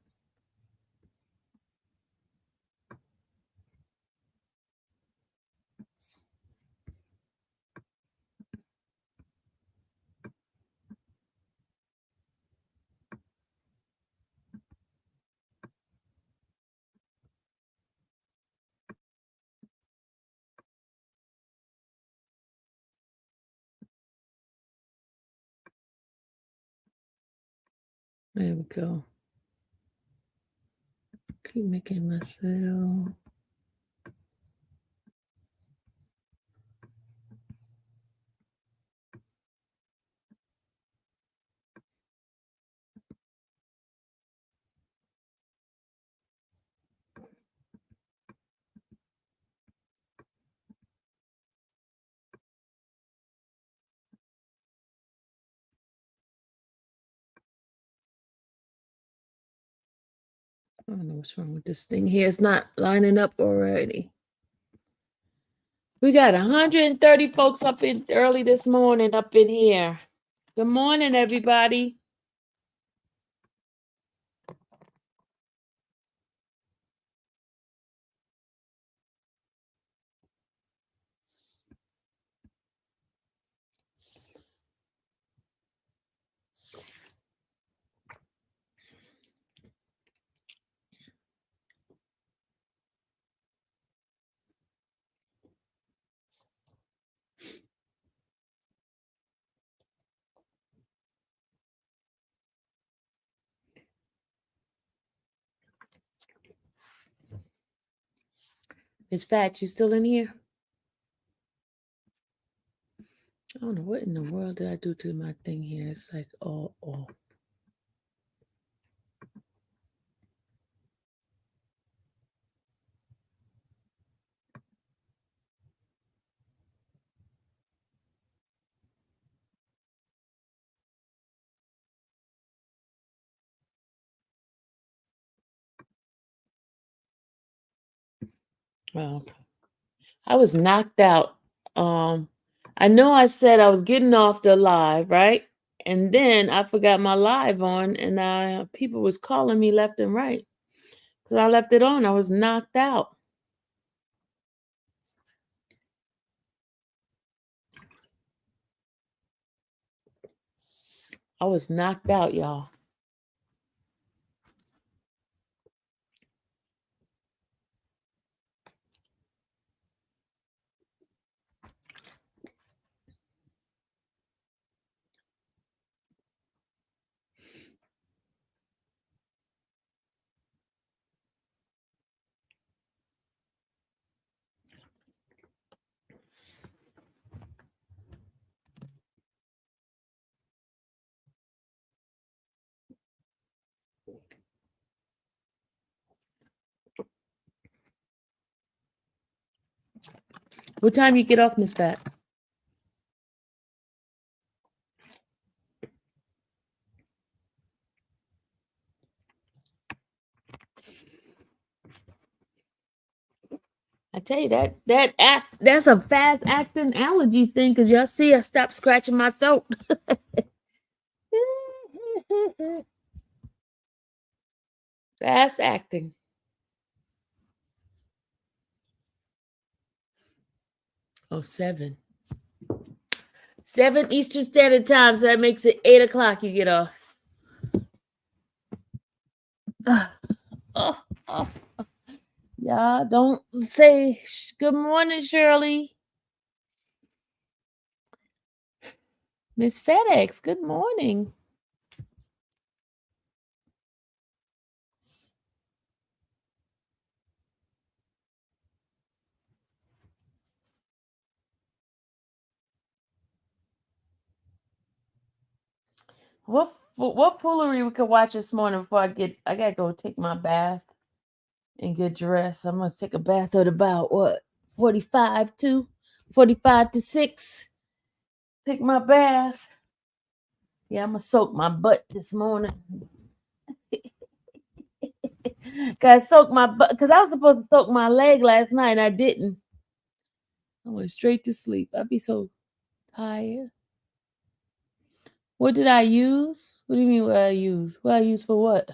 Speaker 1: There we go. Keep making myself. I don't know what's wrong with this thing here. It's not lining up already. We got 130 folks up in early this morning up in here. Good morning, everybody. Miss Fat, you still in here? I don't know what in the world did I do to my thing here. It's like all off. Well, I was knocked out. I know I said I was getting off the live, right? And then I forgot my live on, and people was calling me left and right because I left it on. I was knocked out. I was knocked out, y'all. What time you get off, Miss Fat? I tell you that's a fast acting allergy thing, because y'all see I stopped scratching my throat. Fast acting. Oh, 7. 7 Eastern Standard Time, so that makes it 8 o'clock you get off. Oh. Y'all don't say good morning, Shirley. Miss FedEx, good morning. What foolery we could watch this morning before I gotta go take my bath and get dressed. I'm gonna take a bath at about 45 to 6. Take my bath. Yeah, I'm gonna soak my butt this morning. Gotta soak my butt because I was supposed to soak my leg last night and I didn't. I went straight to sleep. I'd be so tired. What did I use? What do you mean what I use? What I use for what?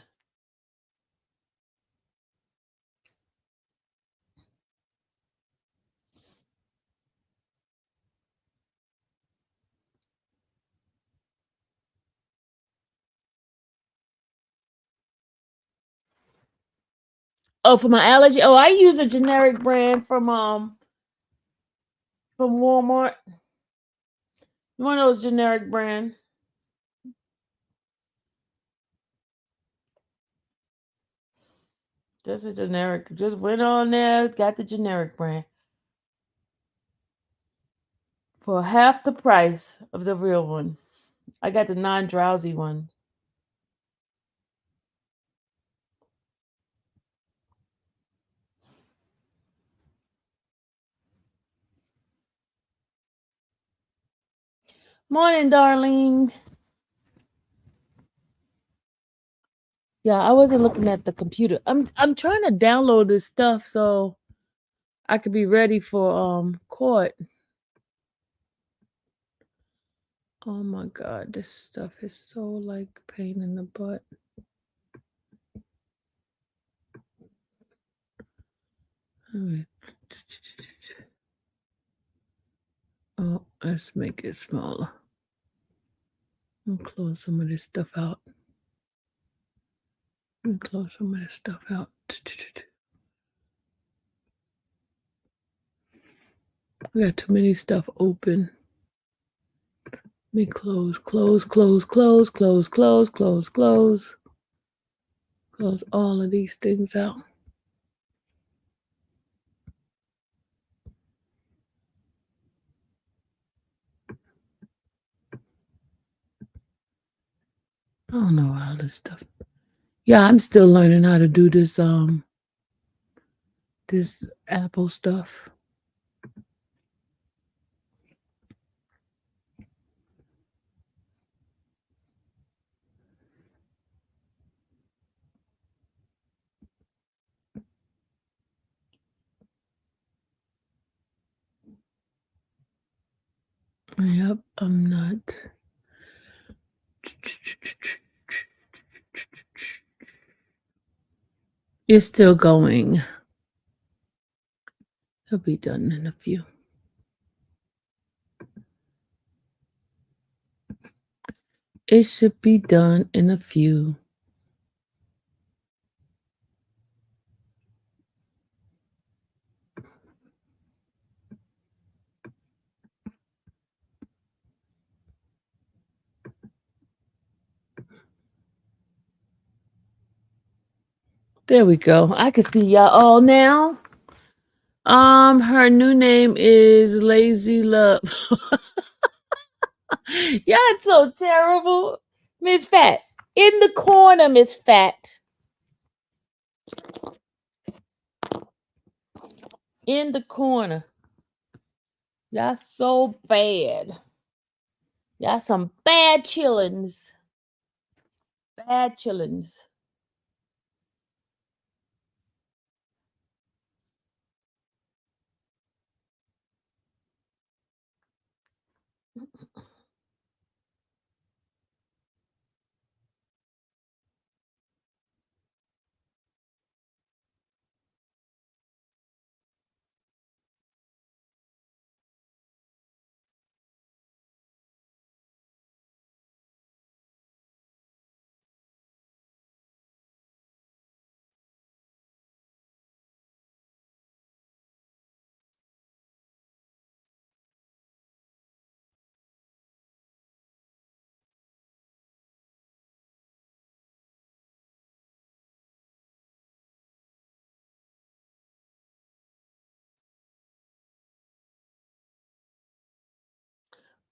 Speaker 1: Oh, for my allergy. Oh, I use a generic brand from Walmart. One of those generic brand. Just a generic. Just went on there, got the generic brand. For half the price of the real one. I got the non-drowsy one. Morning, darling. Yeah, I wasn't looking at the computer. I'm trying to download this stuff so I could be ready for court. Oh my god, this stuff is so like pain in the butt. Alright. Oh, let's make it smaller. I'll close some of this stuff out. Close some of this stuff out. We got too many stuff open. Let me close. Close all of these things out. I don't know all this stuff. Yeah, I'm still learning how to do this this Apple stuff. Yep, I'm not. It's still going. It'll be done in a few. It should be done in a few. There we go. I can see y'all all now. Her new name is Lazy Love. Y'all so terrible. Miss Fat. In the corner, Miss Fat. In the corner. Y'all so bad. Y'all some bad chillins. Bad chillins.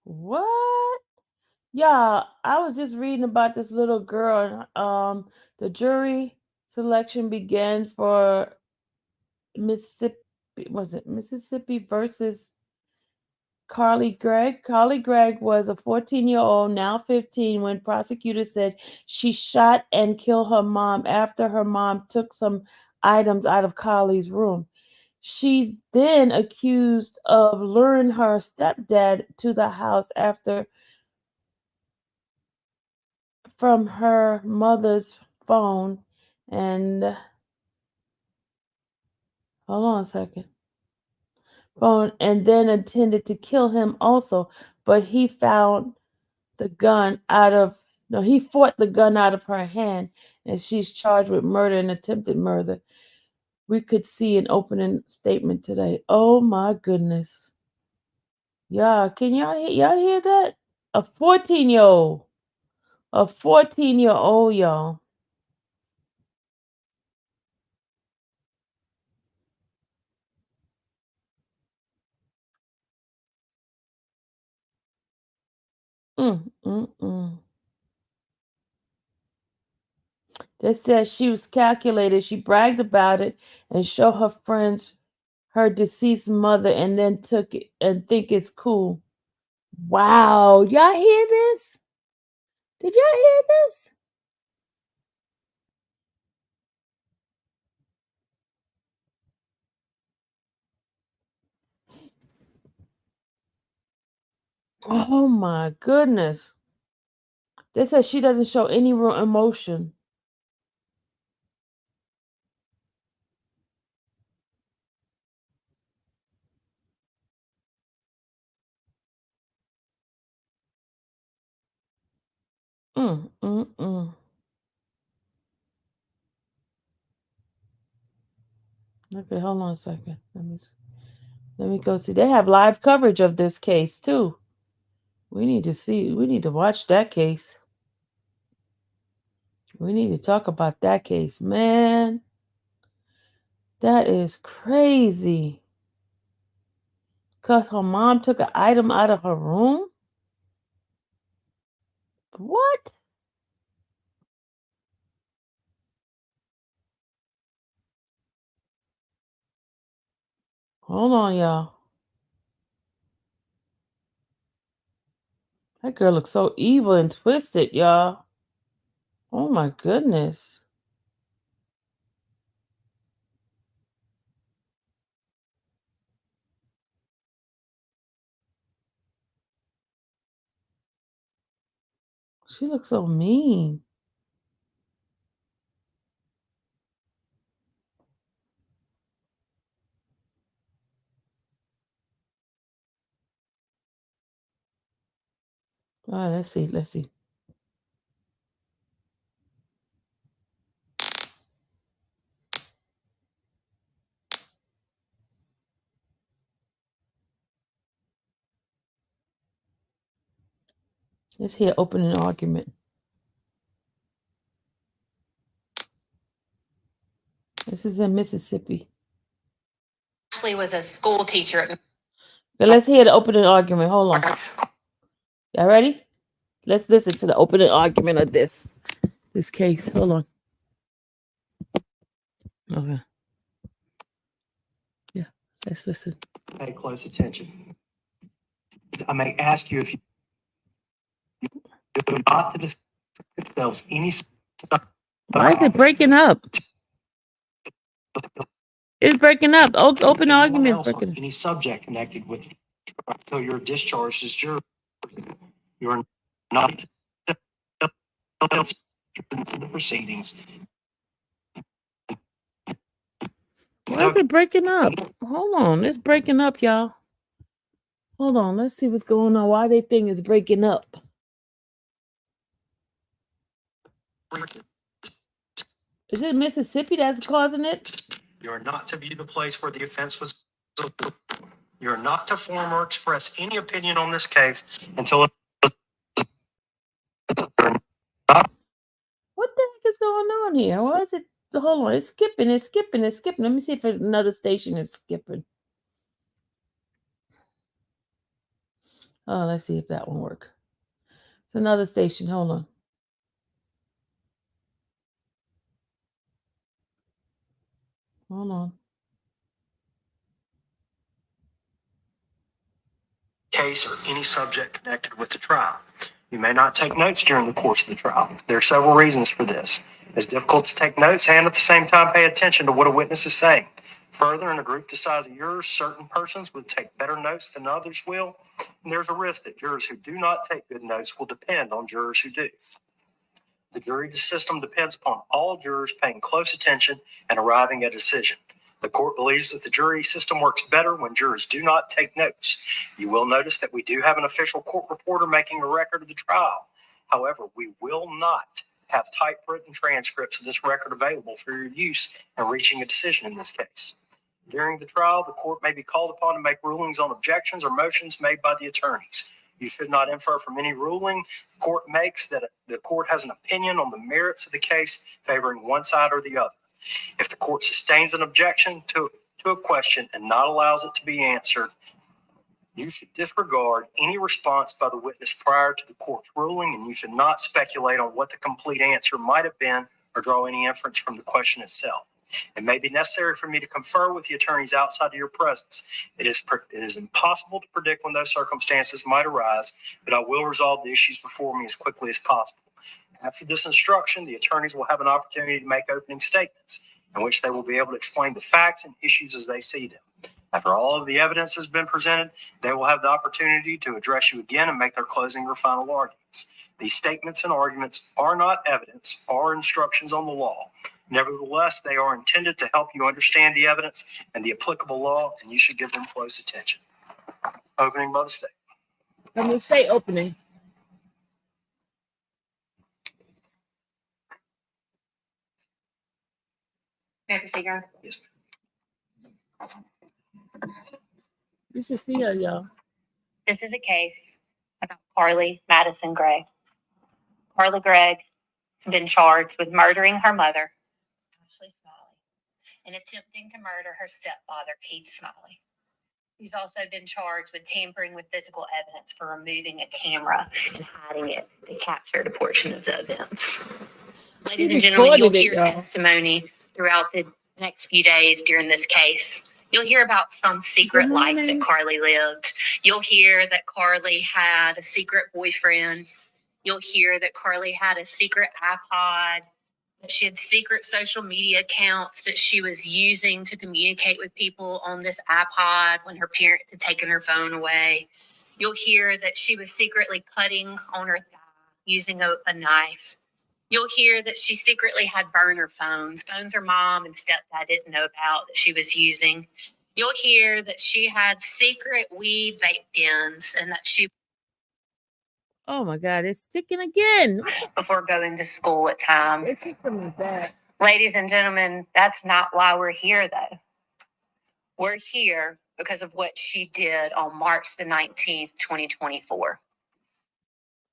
Speaker 1: What? Yeah, I was just reading about this little girl. The jury selection began for Mississippi. Was it Mississippi versus Carly Gregg? Carly Gregg was a 14-year-old, now 15, when prosecutors said she shot and killed her mom after her mom took some items out of Carly's room. She's then accused of luring her stepdad to the house after from her mother's phone and hold on a second. Phone and then intended to kill him also, but he found the gun out of no, he fought the gun out of her hand, and she's charged with murder and attempted murder. We could see an opening statement today. Oh my goodness. Yeah, can y'all hear that? A 14-year-old. A 14-year-old, y'all. They said she was calculated. She bragged about it and showed her friends her deceased mother and then took it and think it's cool. Wow. Y'all hear this? Did y'all hear this? Oh my goodness. They said she doesn't show any real emotion. Okay, hold on a second. Let me go see. They have live coverage of this case too. We need to watch that case. We need to talk about that case. Man, that is crazy. Because her mom took an item out of her room? What? Hold on, y'all. That girl looks so evil and twisted, y'all. Oh my goodness. She looks so mean. All right, let's see. Let's hear opening argument. This is in Mississippi.
Speaker 8: Ashley was a school teacher.
Speaker 1: Okay, let's hear the opening argument. Hold on. Y'all ready? Let's listen to the opening argument of this case. Hold on. Okay. Yeah, let's listen.
Speaker 9: Pay close attention. I may ask you if you do not to discuss any.
Speaker 1: Why is it breaking up? It's breaking up. Open argument.
Speaker 9: Any subject connected with so you're discharged as juror. You're not the proceedings.
Speaker 1: Why is it breaking up? Hold on. It's breaking up, y'all. Hold on. Let's see what's going on. Why they think it's breaking up? Is it Mississippi that's causing it?
Speaker 9: You're not to view the place where the offense was. You're not to form or express any opinion on this case until it.
Speaker 1: What the heck is going on here? Why is it? Hold on. It's skipping. Let me see if another station is skipping. Oh, let's see if that one works. It's another station. Hold on. Hold on.
Speaker 9: Case or any subject connected with the trial. You may not take notes during the course of the trial. There are several reasons for this. It's difficult to take notes and at the same time pay attention to what a witness is saying. Further, in a group the size of yours, certain persons would take better notes than others will, and there's a risk that jurors who do not take good notes will depend on jurors who do. The jury system depends upon all jurors paying close attention and arriving at a decision. The court believes that the jury system works better when jurors do not take notes. You will notice that we do have an official court reporter making a record of the trial. However, we will not have typewritten transcripts of this record available for your use in reaching a decision in this case. During the trial, the court may be called upon to make rulings on objections or motions made by the attorneys. You should not infer from any ruling the court makes that the court has an opinion on the merits of the case favoring one side or the other. If the court sustains an objection to a question and not allows it to be answered, You should disregard any response by the witness prior to the court's ruling, and you should not speculate on what the complete answer might have been or draw any inference from the question itself. It may be necessary for me to confer with the attorneys outside of your presence. It is impossible to predict when those circumstances might arise, but I will resolve the issues before me as quickly as possible. After this instruction, the attorneys will have an opportunity to make opening statements in which they will be able to explain the facts and issues as they see them. After all of the evidence has been presented, they will have the opportunity to address you again and make their closing or final arguments. These statements and arguments are not evidence or instructions on the law. Nevertheless, they are intended to help you understand the evidence and the applicable law, and you should give them close attention. Opening by the state.
Speaker 1: I'm going to say opening.
Speaker 8: May I proceed, Your Honor?
Speaker 9: Yes, ma'am.
Speaker 1: You should see her, y'all.
Speaker 8: This is a case about Carly Madison Gregg. Carly Gregg has been charged with murdering her mother, Ashley Smiley, and attempting to murder her stepfather, Keith Smiley. She's also been charged with tampering with physical evidence for removing a camera and hiding it to capture a portion of the events. Ladies and gentlemen, you'll hear testimony throughout the next few days during this case. You'll hear about some secret life that Carly lived. You'll hear that Carly had a secret boyfriend. You'll hear that Carly had a secret iPod, that she had secret social media accounts that she was using to communicate with people on this iPod when her parents had taken her phone away. You'll hear that she was secretly cutting on her thigh using a knife. You'll hear that she secretly had burner phones her mom and stepdad didn't know about that she was using. You'll hear that she had secret weed vape pens and that she...
Speaker 1: Oh my God, it's sticking again.
Speaker 8: Before going to school at times.
Speaker 1: This system is bad.
Speaker 8: Ladies and gentlemen, that's not why we're here, though. We're here because of what she did on March the 19th, 2024.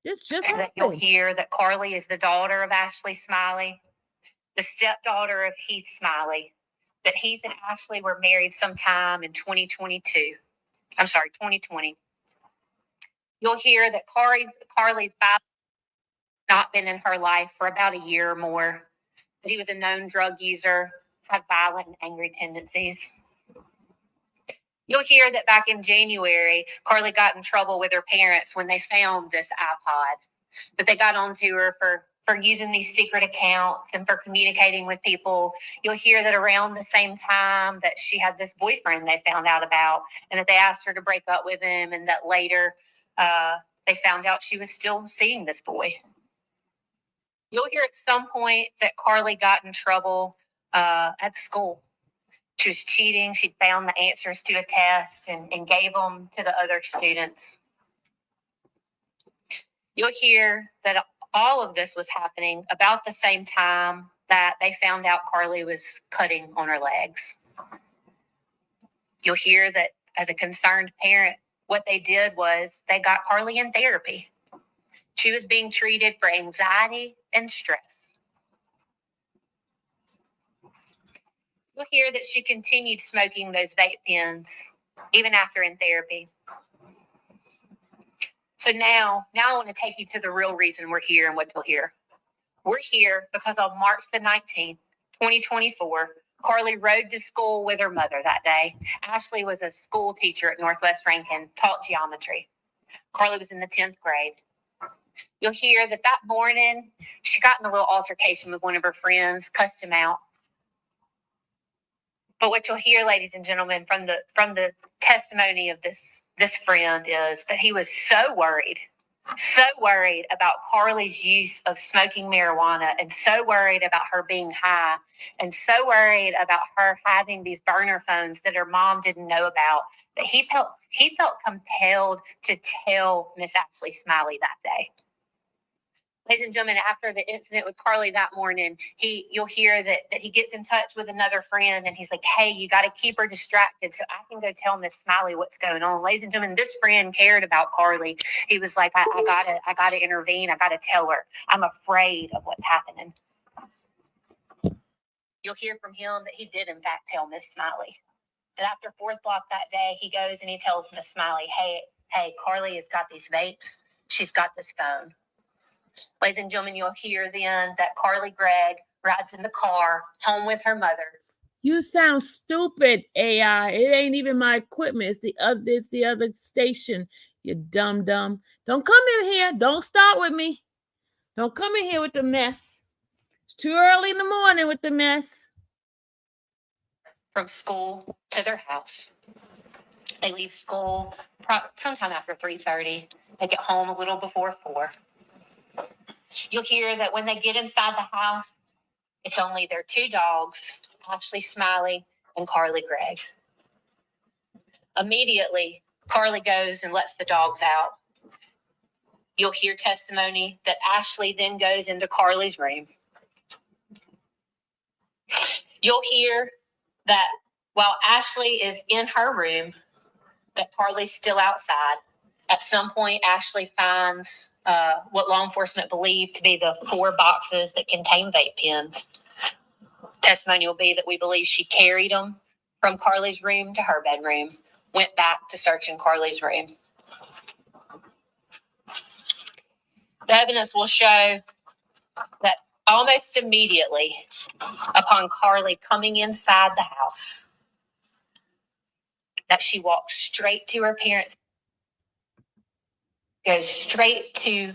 Speaker 1: It's just
Speaker 8: that you'll hear that Carly is the daughter of Ashley Smiley, the stepdaughter of Heath Smiley, that Heath and Ashley were married sometime in 2020. You'll hear that Carly's Bible not been in her life for about a year or more, that he was a known drug user, had violent and angry tendencies. You'll hear that back in January, Carly got in trouble with her parents when they found this iPod, that they got onto her for using these secret accounts and for communicating with people. You'll hear that around the same time that she had this boyfriend they found out about, and that they asked her to break up with him, and that later they found out she was still seeing this boy. You'll hear at some point that Carly got in trouble at school. She was cheating. She found the answers to a test and gave them to the other students. You'll hear that all of this was happening about the same time that they found out Carly was cutting on her legs. You'll hear that as a concerned parent, what they did was they got Carly in therapy. She was being treated for anxiety and stress. You'll hear that she continued smoking those vape pens even after in therapy. So now I want to take you to the real reason we're here and what you'll hear. We're here because on March the 19th, 2024, Carly rode to school with her mother that day. Ashley was a school teacher at Northwest Rankin, taught geometry. Carly was in the 10th grade. You'll hear that morning, she got in a little altercation with one of her friends, cussed him out. But what you'll hear, ladies and gentlemen, from the testimony of this friend is that he was so worried about Carly's use of smoking marijuana, and so worried about her being high, and so worried about her having these burner phones that her mom didn't know about, that he felt compelled to tell Miss Ashley Smiley that day. Ladies and gentlemen, after the incident with Carly that morning, you'll hear that he gets in touch with another friend, and he's like, hey, you got to keep her distracted so I can go tell Miss Smiley what's going on. Ladies and gentlemen, this friend cared about Carly. He was like, I gotta intervene. I gotta tell her. I'm afraid of what's happening. You'll hear from him that he did in fact tell Miss Smiley. that after 4th block that day, he goes and he tells Miss Smiley, hey, Carly has got these vapes. She's got this phone. Ladies and gentlemen, you'll hear then that Carly Gregg rides in the car home with her mother.
Speaker 1: You sound stupid, AI. It ain't even my equipment. It's the other station. You dumb. Don't come in here. Don't start with me. Don't come in here with the mess. It's too early in the morning with the mess.
Speaker 8: From school to their house. They leave school sometime after 3:30. They get home a little before 4. You'll hear that when they get inside the house, it's only their 2 dogs, Ashley Smiley and Carly Gregg. Immediately, Carly goes and lets the dogs out. You'll hear testimony that Ashley then goes into Carly's room. You'll hear that while Ashley is in her room, that Carly's still outside. At some point, Ashley finds what law enforcement believe to be the 4 boxes that contain vape pens. Testimony will be that we believe she carried them from Carly's room to her bedroom, went back to search in Carly's room. The evidence will show that almost immediately upon Carly coming inside the house, that she walks straight to her parents', goes straight to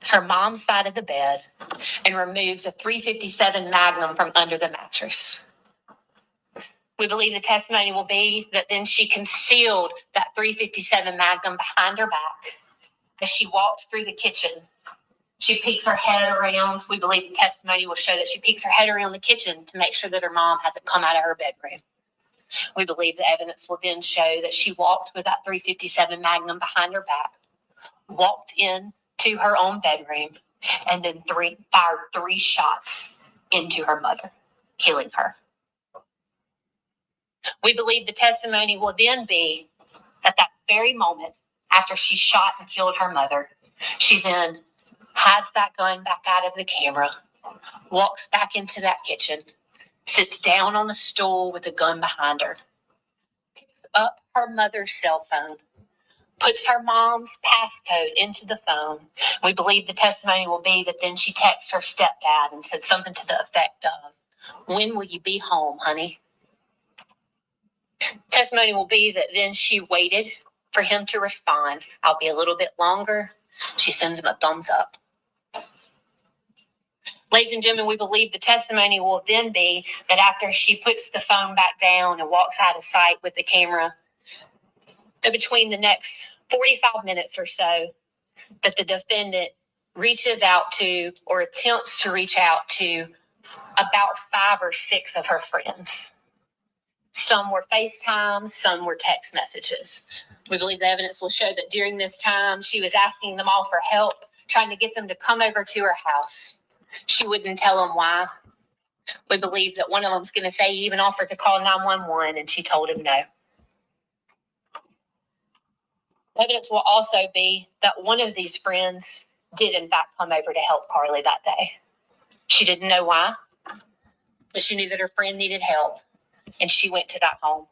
Speaker 8: her mom's side of the bed and removes a .357 Magnum from under the mattress. We believe the testimony will be that then she concealed that .357 Magnum behind her back. As she walked through the kitchen, she peeks her head around. We believe the testimony will show that she peeks her head around the kitchen to make sure that her mom hasn't come out of her bedroom. We believe the evidence will then show that she walked with that .357 Magnum behind her back, walked in to her own bedroom, and then fired 3 shots into her mother, killing her. We believe the testimony will then be that very moment after she shot and killed her mother, she then hides that gun back out of the camera, walks back into that kitchen, sits down on a stool with a gun behind her, picks up her mother's cell phone, puts her mom's passcode into the phone. We believe the testimony will be that then she texts her stepdad and said something to the effect of, "When will you be home, honey?" Testimony will be that then she waited for him to respond. "I'll be a little bit longer." She sends him a thumbs up. Ladies and gentlemen, we believe the testimony will then be that after she puts the phone back down and walks out of sight with the camera, that between the next 45 minutes or so, that the defendant reaches out to or attempts to reach out to about 5 or 6 of her friends. Some were FaceTime, some were text messages. We believe the evidence will show that during this time, she was asking them all for help, trying to get them to come over to her house. She wouldn't tell them why. We believe that one of them's going to say he even offered to call 911, and she told him no. Evidence will also be that one of these friends did in fact come over to help Carly that day. She didn't know why, but she knew that her friend needed help, and she went to that home.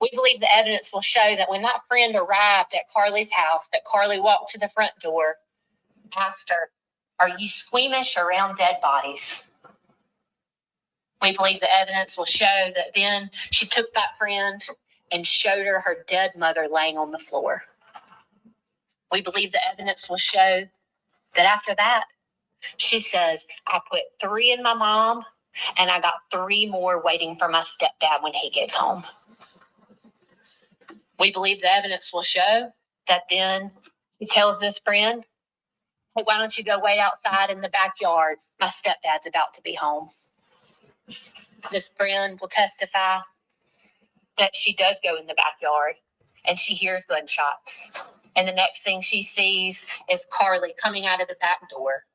Speaker 8: We believe the evidence will show that when that friend arrived at Carly's house, that Carly walked to the front door, asked her, "Are you squeamish around dead bodies?" We believe the evidence will show that then she took that friend and showed her her dead mother laying on the floor. We believe the evidence will show that after that, she says, "I put 3 in my mom, and I got 3 more waiting for my stepdad when he gets home." We believe the evidence will show that then he tells this friend, "Hey, why don't you go wait outside in the backyard? My stepdad's about to be home." This friend will testify that she does go in the backyard and she hears gunshots. And the next thing she sees is Carly coming out of the back door.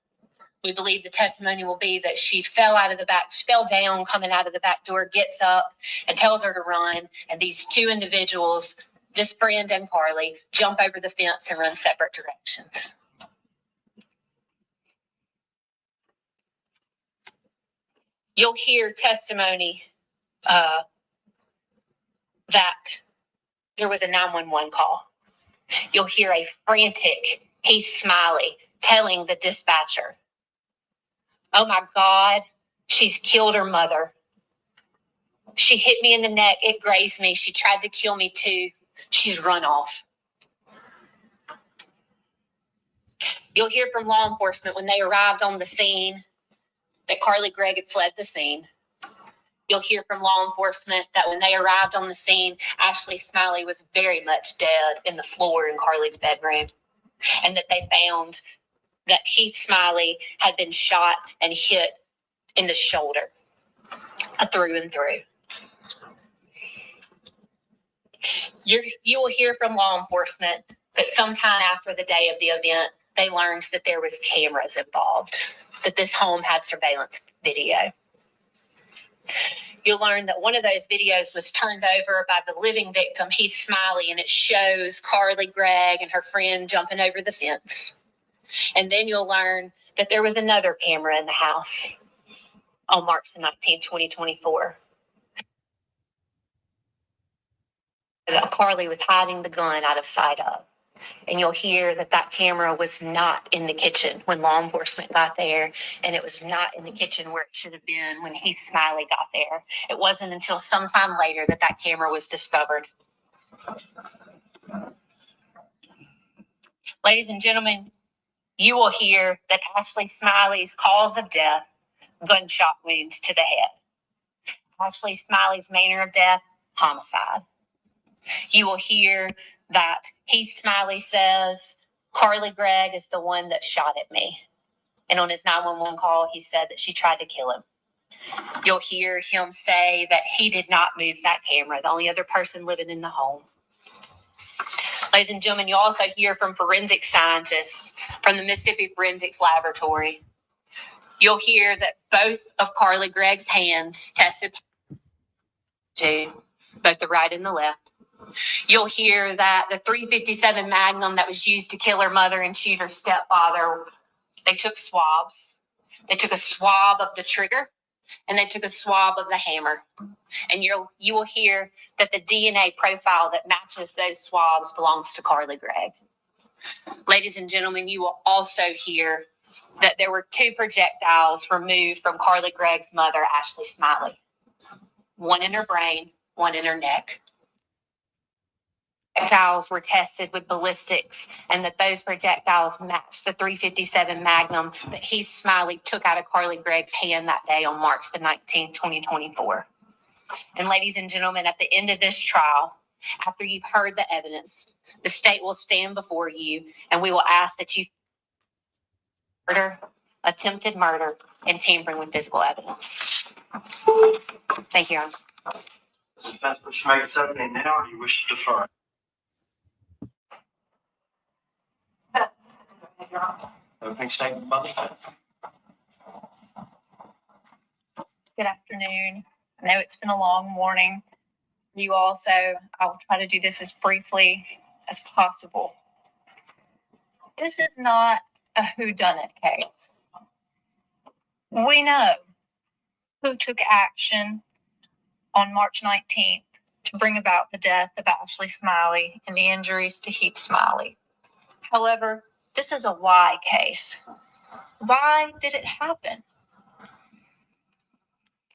Speaker 8: We believe the testimony will be that she fell down coming out of the back door, gets up and tells her to run. And these 2 individuals, this friend and Carly, jump over the fence and run separate directions. You'll hear testimony that there was a 911 call. You'll hear a frantic Heath Smiley telling the dispatcher, "Oh my God, she's killed her mother. She hit me in the neck. It grazed me. She tried to kill me too. She's run off." You'll hear from law enforcement when they arrived on the scene that Carly Gregg had fled the scene. You'll hear from law enforcement that when they arrived on the scene, Ashley Smiley was very much dead in the floor in Carly's bedroom, and that they found that Heath Smiley had been shot and hit in the shoulder, through and through. You will hear from law enforcement that sometime after the day of the event, they learned that there was cameras involved, that this home had surveillance video. You'll learn that one of those videos was turned over by the living victim, Heath Smiley, and it shows Carly Gregg and her friend jumping over the fence. And then you'll learn that there was another camera in the house on March the 19th, 2024. That Carly was hiding the gun out of sight of. And you'll hear that that camera was not in the kitchen when law enforcement got there, and it was not in the kitchen where it should have been when Heath Smiley got there. It wasn't until sometime later that that camera was discovered. Ladies and gentlemen, you will hear that Ashley Smiley's cause of death, gunshot wounds to the head. Ashley Smiley's manner of death, homicide. You will hear that Heath Smiley says, "Carly Gregg is the one that shot at me." And on his 911 call, he said that she tried to kill him. You'll hear him say that he did not move that camera, the only other person living in the home. Ladies and gentlemen, you'll also hear from forensic scientists from the Mississippi Forensics Laboratory. You'll hear that both of Carly Gregg's hands tested to both the right and the left. You'll hear that the .357 Magnum that was used to kill her mother and shoot her stepfather, they took swabs. They took a swab of the trigger, and they took a swab of the hammer. And you will hear that the DNA profile that matches those swabs belongs to Carly Gregg. Ladies and gentlemen, you will also hear that there were 2 projectiles removed from Carly Gregg's mother, Ashley Smiley. One in her brain, one in her neck. Projectiles were tested with ballistics, and that those projectiles matched the .357 Magnum that Heath Smiley took out of Carly Gregg's hand that day on March the 19th, 2024. And ladies and gentlemen, at the end of this trial, after you've heard the evidence, the state will stand before you, and we will ask that you murder, attempted murder, and tampering with physical evidence. Thank you, Your Honor.
Speaker 9: Mrs. Vesper, should make its opening now, or do you wish to defer? Opening statement by the defense.
Speaker 10: Good afternoon. I know it's been a long morning. You also, I will try to do this as briefly as possible. This is not a whodunit case. We know who took action on March 19th to bring about the death of Ashley Smiley and the injuries to Heath Smiley. However, this is a why case. Why did it happen?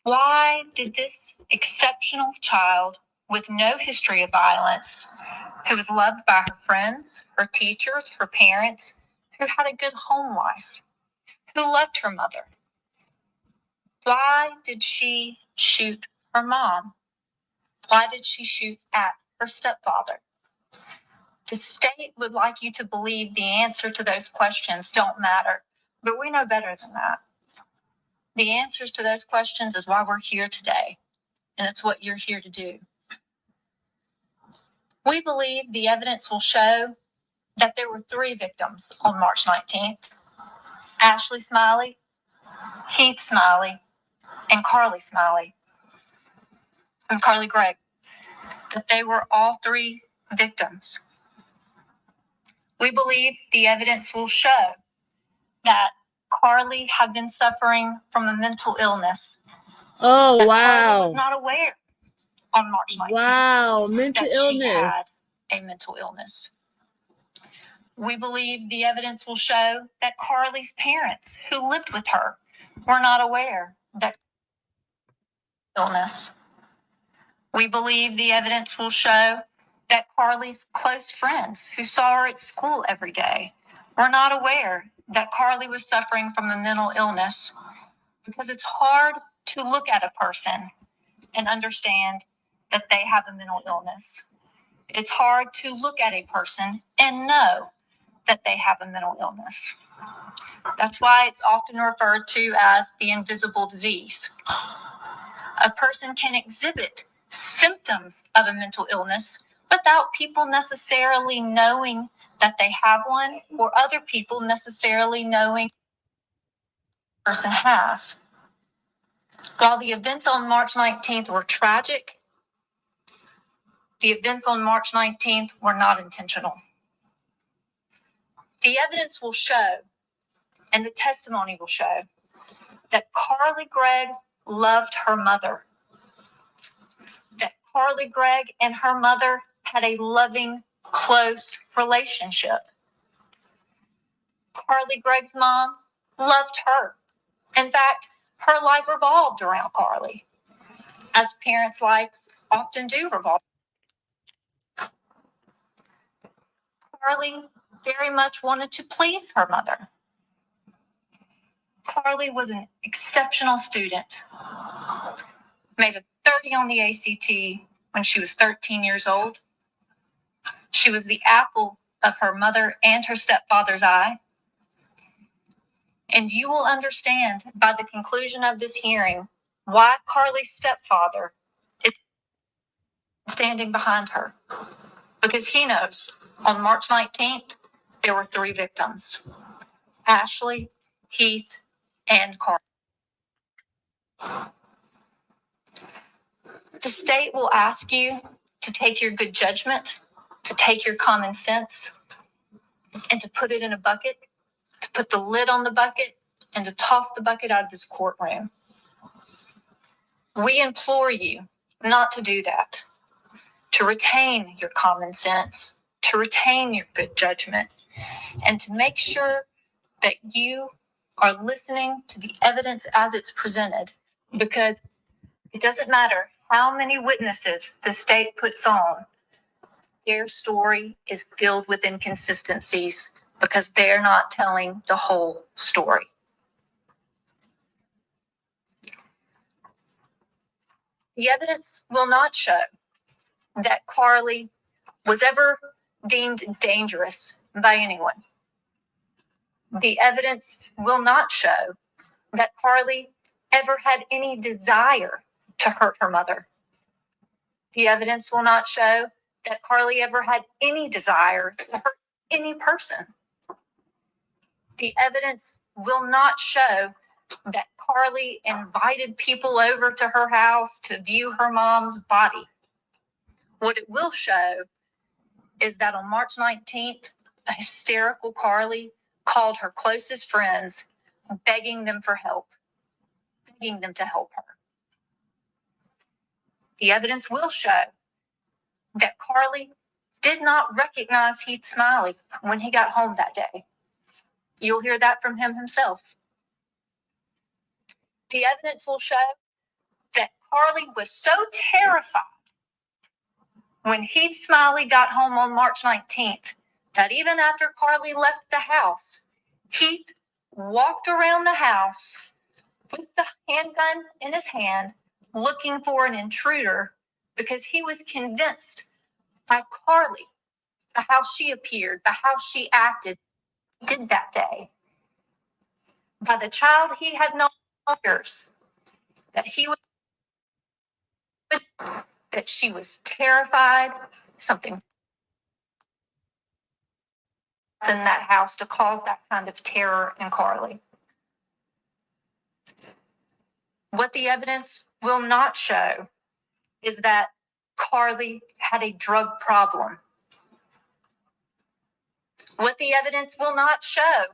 Speaker 10: Why did this exceptional child with no history of violence, who was loved by her friends, her teachers, her parents, who had a good home life, who loved her mother, why did she shoot her mom? Why did she shoot at her stepfather? The state would like you to believe the answer to those questions don't matter, but we know better than that. The answers to those questions is why we're here today, and it's what you're here to do. We believe the evidence will show that there were 3 victims on March 19th. Ashley Smiley, Heath Smiley, and Carly Smiley, and Carly Gregg. That they were all 3 victims. We believe the evidence will show that Carly had been suffering from a mental illness.
Speaker 1: Oh,
Speaker 10: that
Speaker 1: wow.
Speaker 10: Carly was not aware on March 19th.
Speaker 1: Wow, mental illness.
Speaker 10: She had a mental illness. We believe the evidence will show that Carly's parents, who lived with her, were not aware that illness. We believe the evidence will show that Carly's close friends, who saw her at school every day, were not aware that Carly was suffering from a mental illness, because it's hard to look at a person and understand that they have a mental illness. It's hard to look at a person and know that they have a mental illness. That's why it's often referred to as the invisible disease. A person can exhibit symptoms of a mental illness without people necessarily knowing that they have one, or other people necessarily knowing the person has. While the events on March 19th were tragic, the events on March 19th were not intentional. The evidence will show, and the testimony will show, that Carly Gregg loved her mother. That Carly Gregg and her mother had a loving, close relationship. Carly Gregg's mom loved her. In fact, her life revolved around Carly, as parents' lives often do revolve. Carly very much wanted to please her mother. Carly was an exceptional student, made a 30 on the ACT when she was 13 years old. She was the apple of her mother and her stepfather's eye. And you will understand by the conclusion of this hearing why Carly's stepfather is standing behind her. Because he knows on March 19th, there were 3 victims: Ashley, Heath, and Carly. The state will ask you to take your good judgment, to take your common sense, and to put it in a bucket, to put the lid on the bucket, and to toss the bucket out of this courtroom. We implore you not to do that, to retain your common sense, to retain your good judgment, and to make sure that you are listening to the evidence as it's presented, because it doesn't matter how many witnesses the state puts on, their story is filled with inconsistencies because they're not telling the whole story. The evidence will not show that Carly was ever deemed dangerous by anyone. The evidence will not show that Carly ever had any desire to hurt her mother. The evidence will not show that Carly ever had any desire to hurt any person. The evidence will not show that Carly invited people over to her house to view her mom's body. What it will show is that on March 19th, a hysterical Carly called her closest friends, begging them for help, begging them to help her. The evidence will show that Carly did not recognize Heath Smiley when he got home that day. You'll hear that from him himself. The evidence will show that Carly was so terrified when Heath Smiley got home on March 19th that even after Carly left the house, Heath walked around the house with the handgun in his hand, looking for an intruder, because he was convinced by Carly, by how she appeared, by how she acted, did that day, by the child he had known for years, that she was terrified, something in that house to cause that kind of terror in Carly. What the evidence will not show is that Carly had a drug problem. What the evidence will not show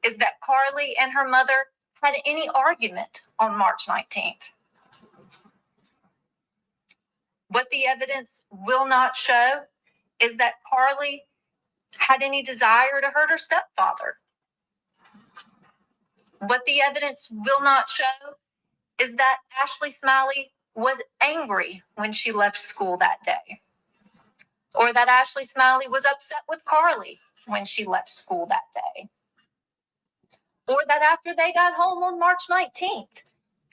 Speaker 10: is that Carly and her mother had any argument on March 19th. What the evidence will not show is that Carly had any desire to hurt her stepfather. What the evidence will not show is that Ashley Smiley was angry when she left school that day, or that Ashley Smiley was upset with Carly when she left school that day, or that after they got home on March 19th,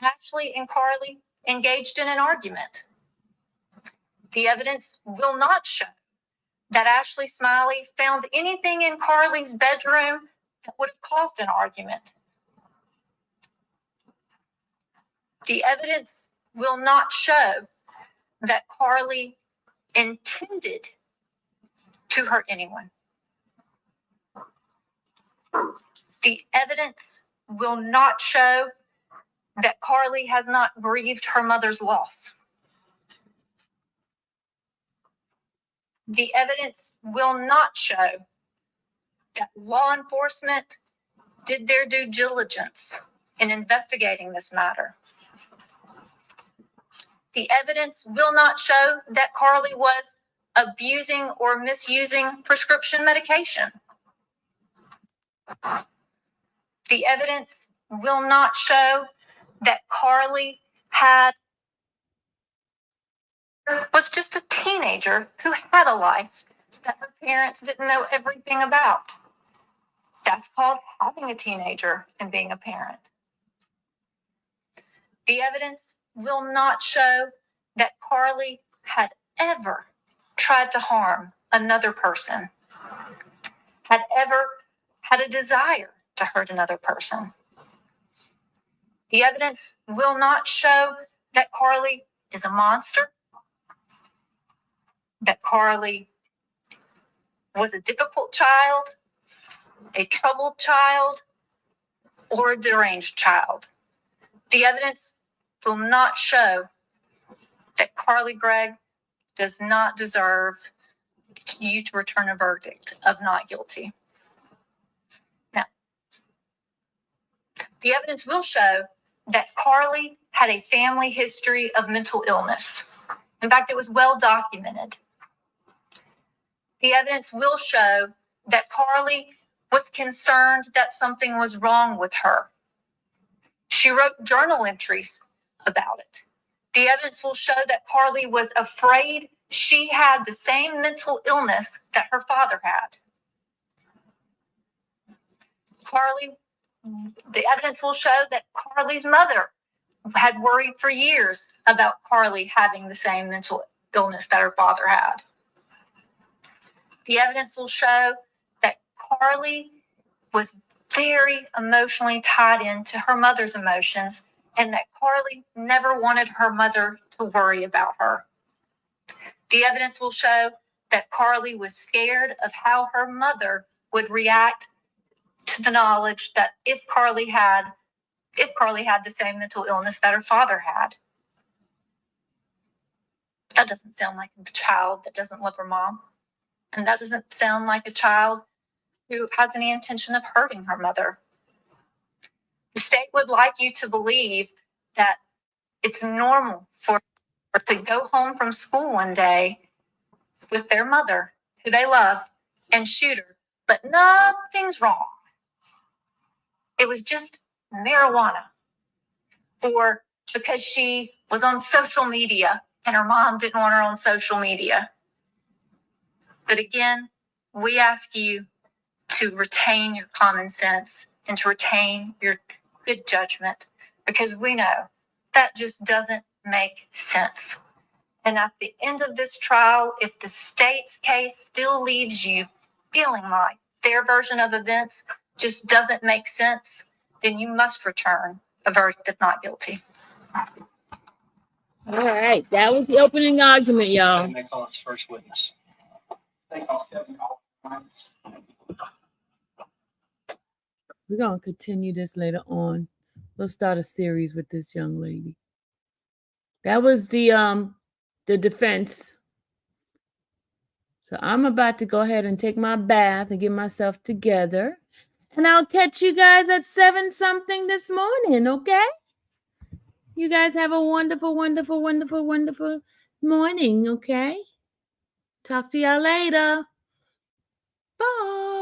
Speaker 10: Ashley and Carly engaged in an argument. The evidence will not show that Ashley Smiley found anything in Carly's bedroom that would have caused an argument. The evidence will not show that Carly intended to hurt anyone. The evidence will not show that Carly has not grieved her mother's loss. The evidence will not show that law enforcement did their due diligence in investigating this matter. The evidence will not show that Carly was abusing or misusing prescription medication. The evidence will not show that Carly was just a teenager who had a life that her parents didn't know everything about. That's called having a teenager and being a parent. The evidence will not show that Carly had ever tried to harm another person, had ever had a desire to hurt another person. The evidence will not show that Carly is a monster, that Carly was a difficult child, a troubled child, or a deranged child. The evidence will not show that Carly Gregg does not deserve you to return a verdict of not guilty. Now, the evidence will show that Carly had a family history of mental illness. In fact, it was well documented. The evidence will show that Carly was concerned that something was wrong with her. She wrote journal entries about it. The evidence will show that Carly was afraid she had the same mental illness that her father had. The evidence will show that Carly's mother had worried for years about Carly having the same mental illness that her father had. The evidence will show that Carly was very emotionally tied into her mother's emotions, and that Carly never wanted her mother to worry about her. The evidence will show that Carly was scared of how her mother would react to the knowledge that if Carly had the same mental illness that her father had. That doesn't sound like a child that doesn't love her mom. And that doesn't sound like a child who has any intention of hurting her mother. The state would like you to believe that it's normal for her to go home from school one day with their mother, who they love, and shoot her, but nothing's wrong. It was just marijuana. Or because she was on social media and her mom didn't want her on social media. But again, we ask you to retain your common sense and to retain your good judgment, because we know that just doesn't make sense. And at the end of this trial, if the state's case still leaves you feeling like their version of events just doesn't make sense, then you must return a verdict of not guilty.
Speaker 1: All right, that was the opening argument, y'all.
Speaker 9: And they call its first witness.
Speaker 1: We're going to continue this later on. We'll start a series with this young lady. That was the defense. So I'm about to go ahead and take my bath and get myself together. And I'll catch you guys at 7-something this morning, okay? You guys have a wonderful, wonderful, wonderful, wonderful morning, okay? Talk to y'all later. Bye.